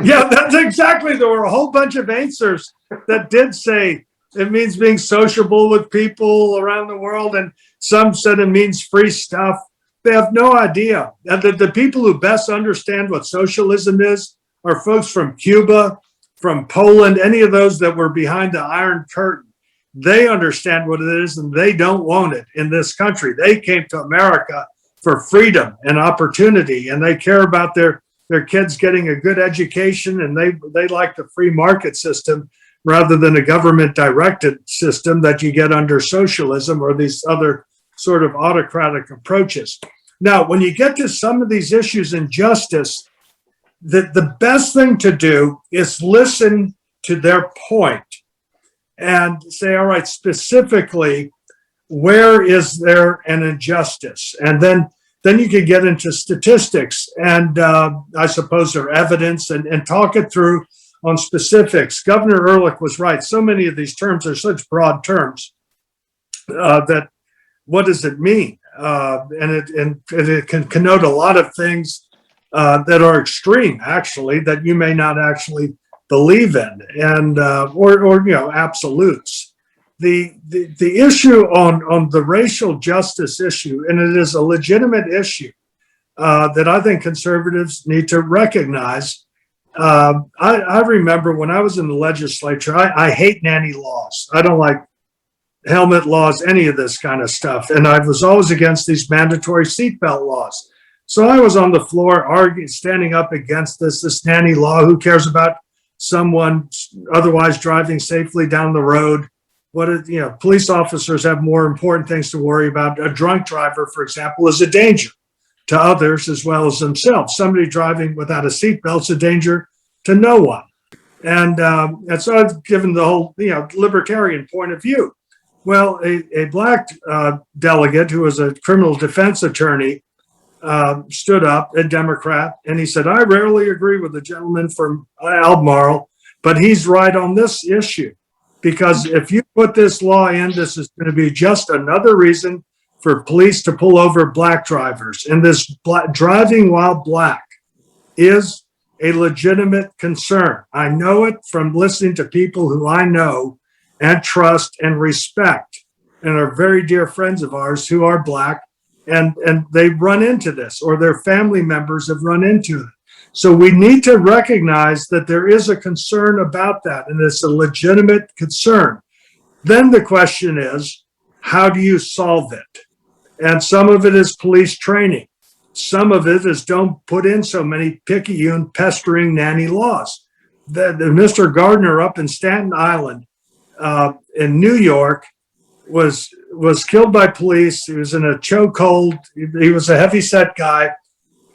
Yeah, that's exactly. There were a whole bunch of answers that did say it means being sociable with people around the world, and some said it means free stuff. They have no idea. The people who best understand what socialism is are folks from Cuba, from Poland, any of those that were behind the Iron Curtain. They understand what it is, and they don't want it in this country. They came to America for freedom and opportunity, and they care about their kids getting a good education, and they like the free market system rather than a government directed system that you get under socialism or these other sort of autocratic approaches. Now, when you get to some of these issues in justice, the best thing to do is listen to their point and say, all right, specifically, where is there an injustice? And then you can get into statistics and I suppose their evidence and talk it through on specifics. Governor Ehrlich was right. So many of these terms are such broad terms that what does it mean? And it can connote a lot of things that are extreme, actually, that you may not actually believe in, and or absolutes. The issue on the racial justice issue, and it is a legitimate issue that I think conservatives need to recognize. I remember when I was in the legislature, I hate nanny laws. I don't like helmet laws, any of this kind of stuff. And I was always against these mandatory seatbelt laws. So I was on the floor standing up against this nanny law. Who cares about someone otherwise driving safely down the road? Police officers have more important things to worry about. A drunk driver, for example, is a danger to others as well as themselves. Somebody driving without a seatbelt is a danger to no one. And so I've given the whole libertarian point of view. Well, a black delegate who was a criminal defense attorney stood up, a Democrat, and he said, I rarely agree with the gentleman from Albemarle, but he's right on this issue. Because if you put this law in, this is going to be just another reason for police to pull over black drivers. And this driving while black is a legitimate concern. I know it from listening to people who I know and trust and respect and are very dear friends of ours who are black, and they run into this, or their family members have run into it. So we need to recognize that there is a concern about that, and it's a legitimate concern. Then the question is, how do you solve it? And some of it is police training. Some of it is don't put in so many picayune, pestering nanny laws. The Mr. Gardner up in Staten Island, in New York, was killed by police. He was in a chokehold. He was a heavy-set guy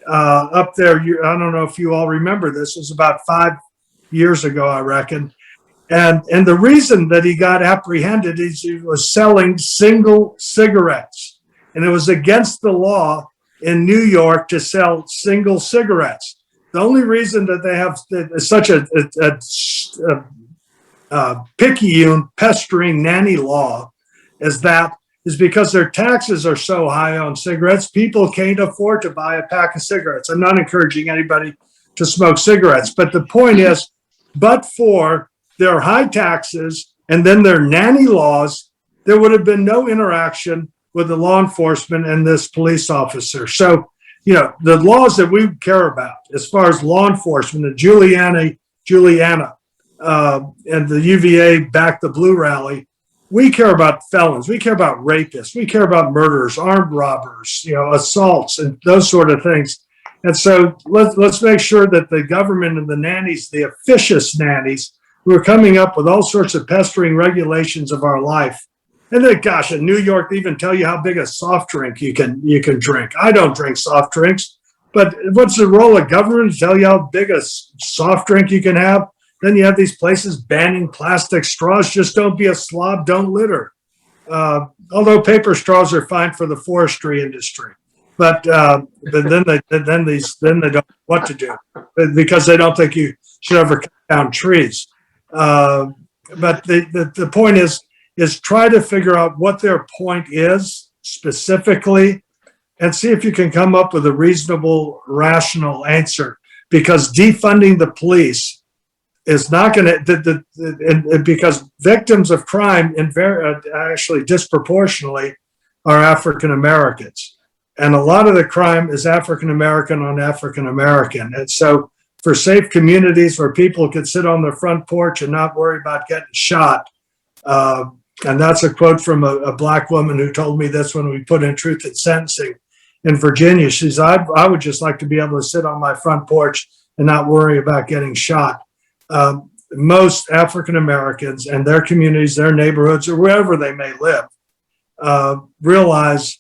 up there. I don't know if you all remember this. It was about 5 years ago, I reckon. And the reason that he got apprehended is he was selling single cigarettes. And it was against the law in New York to sell single cigarettes. The only reason that they have such a picayune, pestering nanny law is because their taxes are so high on cigarettes, people can't afford to buy a pack of cigarettes. I'm not encouraging anybody to smoke cigarettes, but the point is, but for their high taxes and then their nanny laws, there would have been no interaction with the law enforcement and this police officer. So, the laws that we care about as far as law enforcement, the Juliana, and the UVA Back the Blue rally, we care about felons. We care about rapists. We care about murderers, armed robbers, assaults, and those sort of things. And so let's make sure that the government and the nannies, the officious nannies, who are coming up with all sorts of pestering regulations of our life. And then, gosh, in New York, they even tell you how big a soft drink you can drink. I don't drink soft drinks, but what's the role of government to tell you how big a soft drink you can have? Then you have these places banning plastic straws. Just don't be a slob, don't litter. Although paper straws are fine for the forestry industry, but then they don't know what to do because they don't think you should ever cut down trees. But the point is try to figure out what their point is specifically and see if you can come up with a reasonable, rational answer, because defunding the police is not going to, because victims of crime actually disproportionately are African Americans. And a lot of the crime is African American on African American. And so for safe communities where people could sit on their front porch and not worry about getting shot, and that's a quote from a black woman who told me this when we put in Truth in Sentencing in Virginia. She said, I would just like to be able to sit on my front porch and not worry about getting shot. Most African Americans and their communities, their neighborhoods, or wherever they may live, realize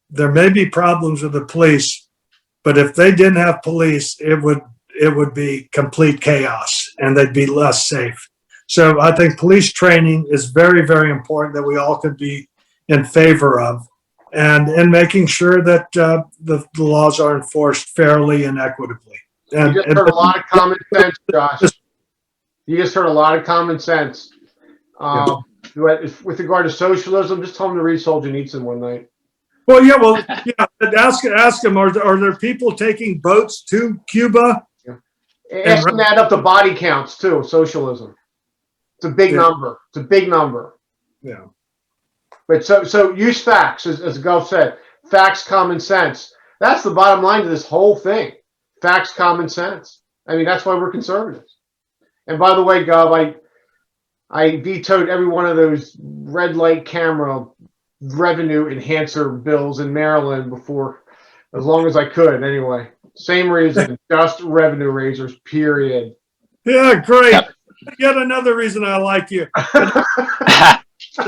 there may be problems with the police, but if they didn't have police, it would be complete chaos and they'd be less safe. So I think police training is very, very important that we all could be in favor of, and making sure that the laws are enforced fairly and equitably. And, you just heard a lot of common sense, Josh. You just heard a lot of common sense. With regard to socialism, just tell them to read Solzhenitsyn one night. Well, ask them, are there people taking boats to Cuba? Yeah. Ask them to add up the body counts, too, socialism. It's a big number. It's a big number. Yeah. But so use facts, as Gov said. Facts, common sense. That's the bottom line to this whole thing. Facts, common sense. I mean, that's why we're conservatives. And by the way, Gov, I vetoed every one of those red light camera revenue enhancer bills in Maryland before, as long as I could. Anyway, same reason, just revenue raisers, period. Yeah, great. Yep. Yet another reason I like you.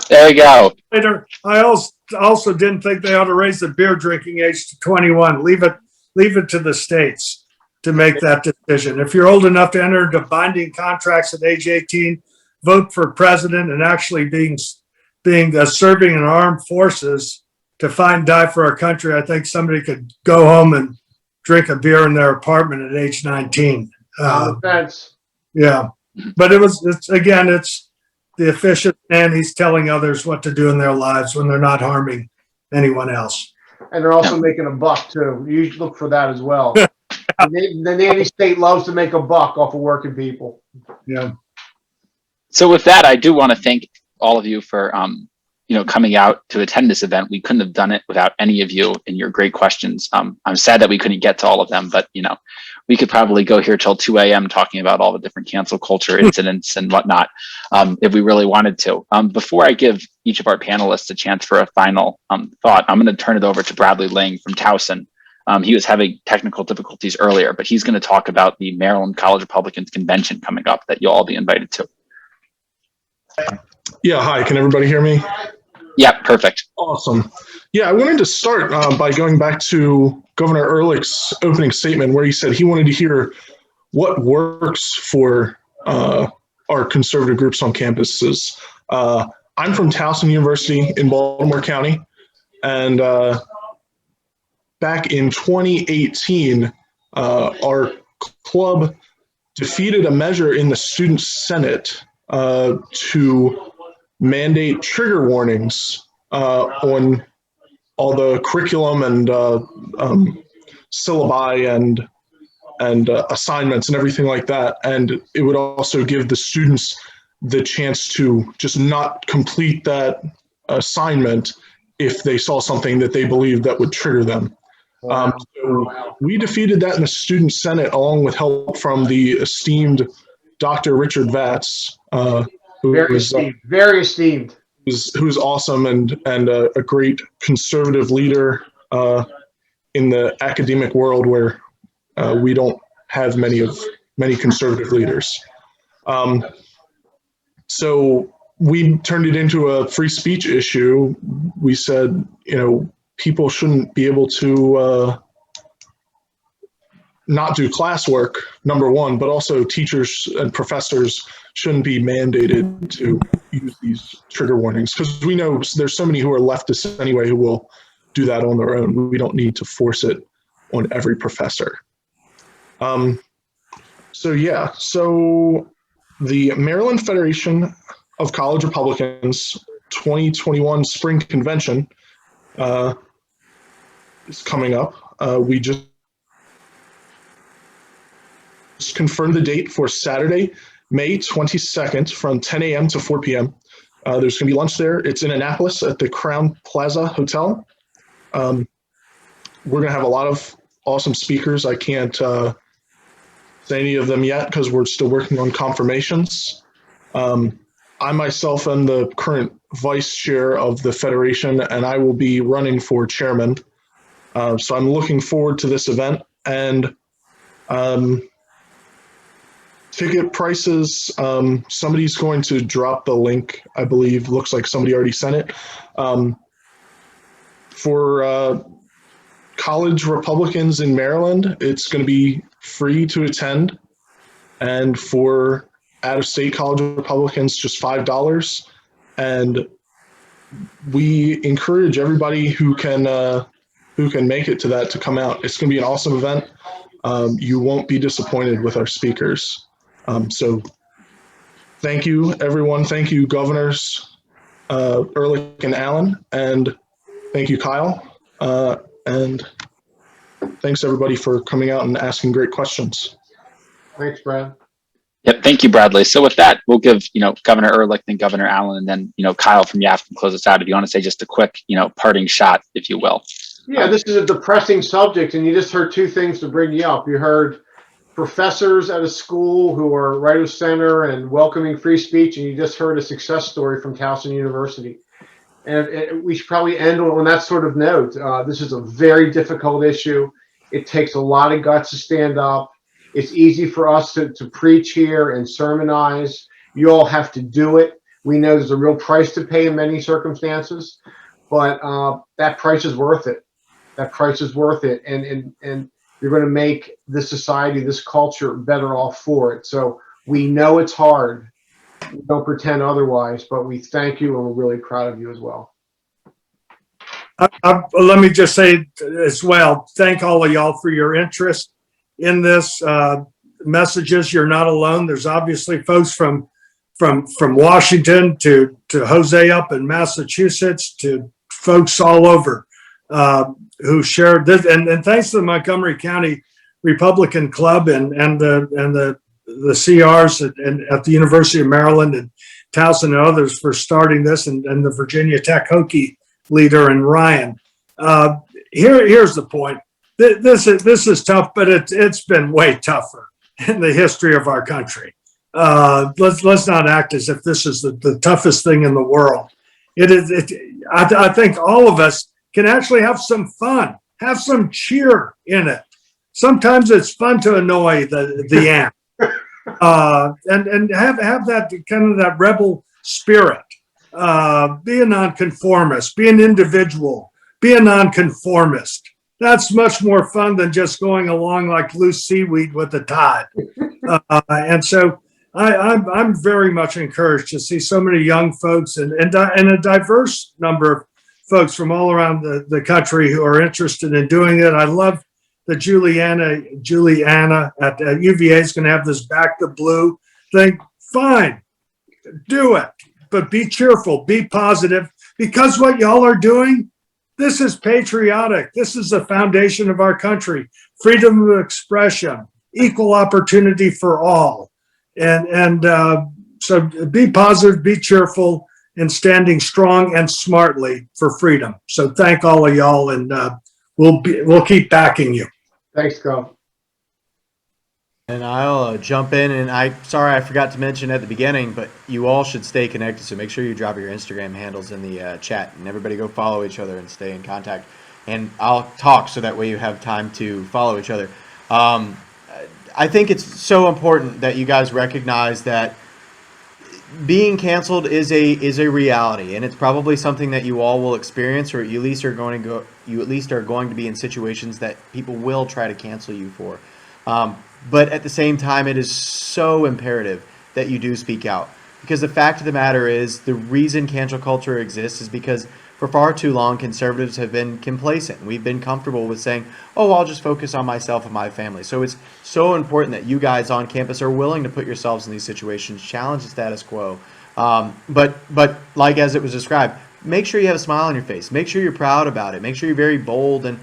There you go. I also didn't think they ought to raise the beer drinking age to 21. Leave it to the states to make that decision. If you're old enough to enter into binding contracts at age 18, vote for president, and actually being serving in armed forces to fight and die for our country, I think somebody could go home and drink a beer in their apartment at age 19. Yeah. But it's the efficient nannies telling others what to do in their lives when they're not harming anyone else. And they're also making a buck too. You look for that as well. The nanny state loves to make a buck off of working people. Yeah. So with that, I do want to thank all of you for coming out to attend this event. We couldn't have done it without any of you and your great questions. I'm sad that we couldn't get to all of them, but we could probably go here till 2 a.m. talking about all the different cancel culture incidents and whatnot, if we really wanted to. Before I give each of our panelists a chance for a final thought, I'm going to turn it over to Bradley Lang from Towson. He was having technical difficulties earlier, but he's going to talk about the Maryland College Republicans Convention coming up that you'll all be invited to. Yeah, hi, can everybody hear me? Yeah, perfect. Awesome. Yeah, I wanted to start by going back to Governor Ehrlich's opening statement where he said he wanted to hear what works for our conservative groups on campuses. I'm from Towson University in Baltimore County, and back in 2018, our club defeated a measure in the Student Senate to mandate trigger warnings on all the curriculum and syllabi and assignments and everything like that. And it would also give the students the chance to just not complete that assignment if they saw something that they believed that would trigger them. So we defeated that in the Student Senate along with help from the esteemed Dr. Richard Vatz, very esteemed, who's awesome and a great conservative leader in the academic world where we don't have many conservative leaders. So we turned it into a free speech issue. We said, people shouldn't be able to not do classwork, number one, but also teachers and professors shouldn't be mandated to use these trigger warnings, because we know there's so many who are leftists anyway who will do that on their own. We don't need to force it on every professor. So the Maryland Federation of College Republicans 2021 Spring Convention is coming up. We just confirmed the date for Saturday, May 22nd from 10 a.m. to 4 p.m. There's going to be lunch there. It's in Annapolis at the Crown Plaza Hotel. We're going to have a lot of awesome speakers. I can't say any of them yet because we're still working on confirmations. I myself am the current vice chair of the Federation, and I will be running for chairman. So I'm looking forward to this event. And ticket prices, somebody's going to drop the link, I believe. Looks like somebody already sent it. For college Republicans in Maryland, it's going to be free to attend. And for out-of-state college Republicans, just $5. And we encourage everybody who can make it to that to come out. It's going to be an awesome event. You won't be disappointed with our speakers. So thank you, everyone. Thank you, Governors Ehrlich and Allen, and thank you, Kyle. And thanks, everybody, for coming out and asking great questions. Thanks, Brad. Yep, thank you, Bradley. So with that, we'll give Governor Ehrlich, then Governor Allen, and then Kyle from YAF can close us out. If you want to say just a quick parting shot, if you will. Yeah, this is a depressing subject, and you just heard two things to bring you up. You heard professors at a school who are right of center and welcoming free speech, and you just heard a success story from Towson University. And we should probably end on that sort of note. This is a very difficult issue. It takes a lot of guts to stand up. It's easy for us to preach here and sermonize. You all have to do it. We know there's a real price to pay in many circumstances, but that price is worth it. That price is worth it. And you're going to make this society, this culture better off for it. So we know it's hard. We don't pretend otherwise, but we thank you and we're really proud of you as well. Let me just say as well, thank all of y'all for your interest in this messages. You're not alone. There's obviously folks from Washington to Jose up in Massachusetts to folks all over who shared this, and thanks to the Montgomery County Republican Club and the CRs at the University of Maryland and Towson and others for starting this, and the Virginia Tech Hokie leader and Ryan. Here's the point. This is tough, but it's been way tougher in the history of our country. Let's not act as if this is the toughest thing in the world. It is. I think all of us can actually have some fun, have some cheer in it. Sometimes it's fun to annoy the ant, and have that kind of that rebel spirit. Be a nonconformist, be an individual, be a nonconformist. That's much more fun than just going along like loose seaweed with the tide. And so I'm very much encouraged to see so many young folks and a diverse number of folks from all around the country who are interested in doing it. I love that Juliana at UVA is going to have this Back the Blue thing. Fine, do it, but be cheerful, be positive, because what y'all are doing, this is patriotic. This is the foundation of our country. Freedom of expression, equal opportunity for all. And so be positive, be cheerful, and standing strong and smartly for freedom. So thank all of y'all, and we'll keep backing you. Thanks, Gov. And I'll jump in, and sorry I forgot to mention at the beginning, but you all should stay connected, so make sure you drop your Instagram handles in the chat, and everybody go follow each other and stay in contact. And I'll talk so that way you have time to follow each other. I think it's so important that you guys recognize that being canceled is a reality, and it's probably something that you all will experience, or you at least are going to be in situations that people will try to cancel you for. But at the same time, it is so imperative that you do speak out, because the fact of the matter is, the reason cancel culture exists is because for far too long, conservatives have been complacent. We've been comfortable with saying, oh, I'll just focus on myself and my family. So it's so important that you guys on campus are willing to put yourselves in these situations, challenge the status quo. But like as it was described, make sure you have a smile on your face. Make sure you're proud about it. Make sure you're very bold and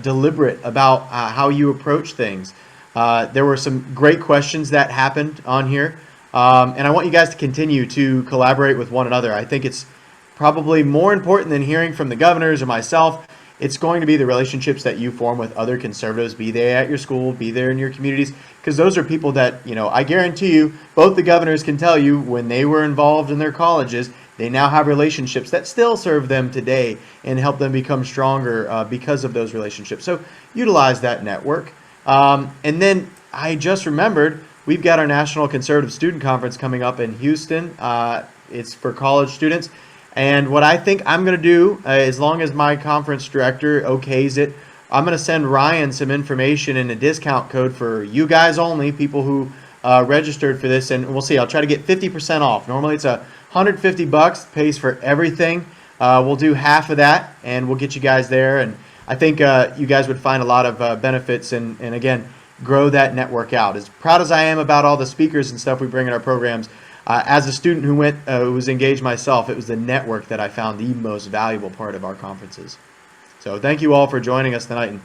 deliberate about how you approach things. There were some great questions that happened on here. And I want you guys to continue to collaborate with one another. I think it's probably more important than hearing from the governors or myself. It's going to be the relationships that you form with other conservatives, be they at your school, be there in your communities, because those are people that, I guarantee you, both the governors can tell you when they were involved in their colleges, they now have relationships that still serve them today and help them become stronger because of those relationships. So utilize that network. And then I just remembered, we've got our National Conservative Student Conference coming up in Houston. It's for college students. And what I think I'm going to do, as long as my conference director okays it, I'm going to send Ryan some information and a discount code for you guys only, people who registered for this. And we'll see. I'll try to get 50% off. Normally it's $150, pays for everything. We'll do half of that, and we'll get you guys there. And I think you guys would find a lot of benefits and again, grow that network out. As proud as I am about all the speakers and stuff we bring in our programs, as a student who was engaged myself, it was the network that I found the most valuable part of our conferences. So thank you all for joining us tonight. And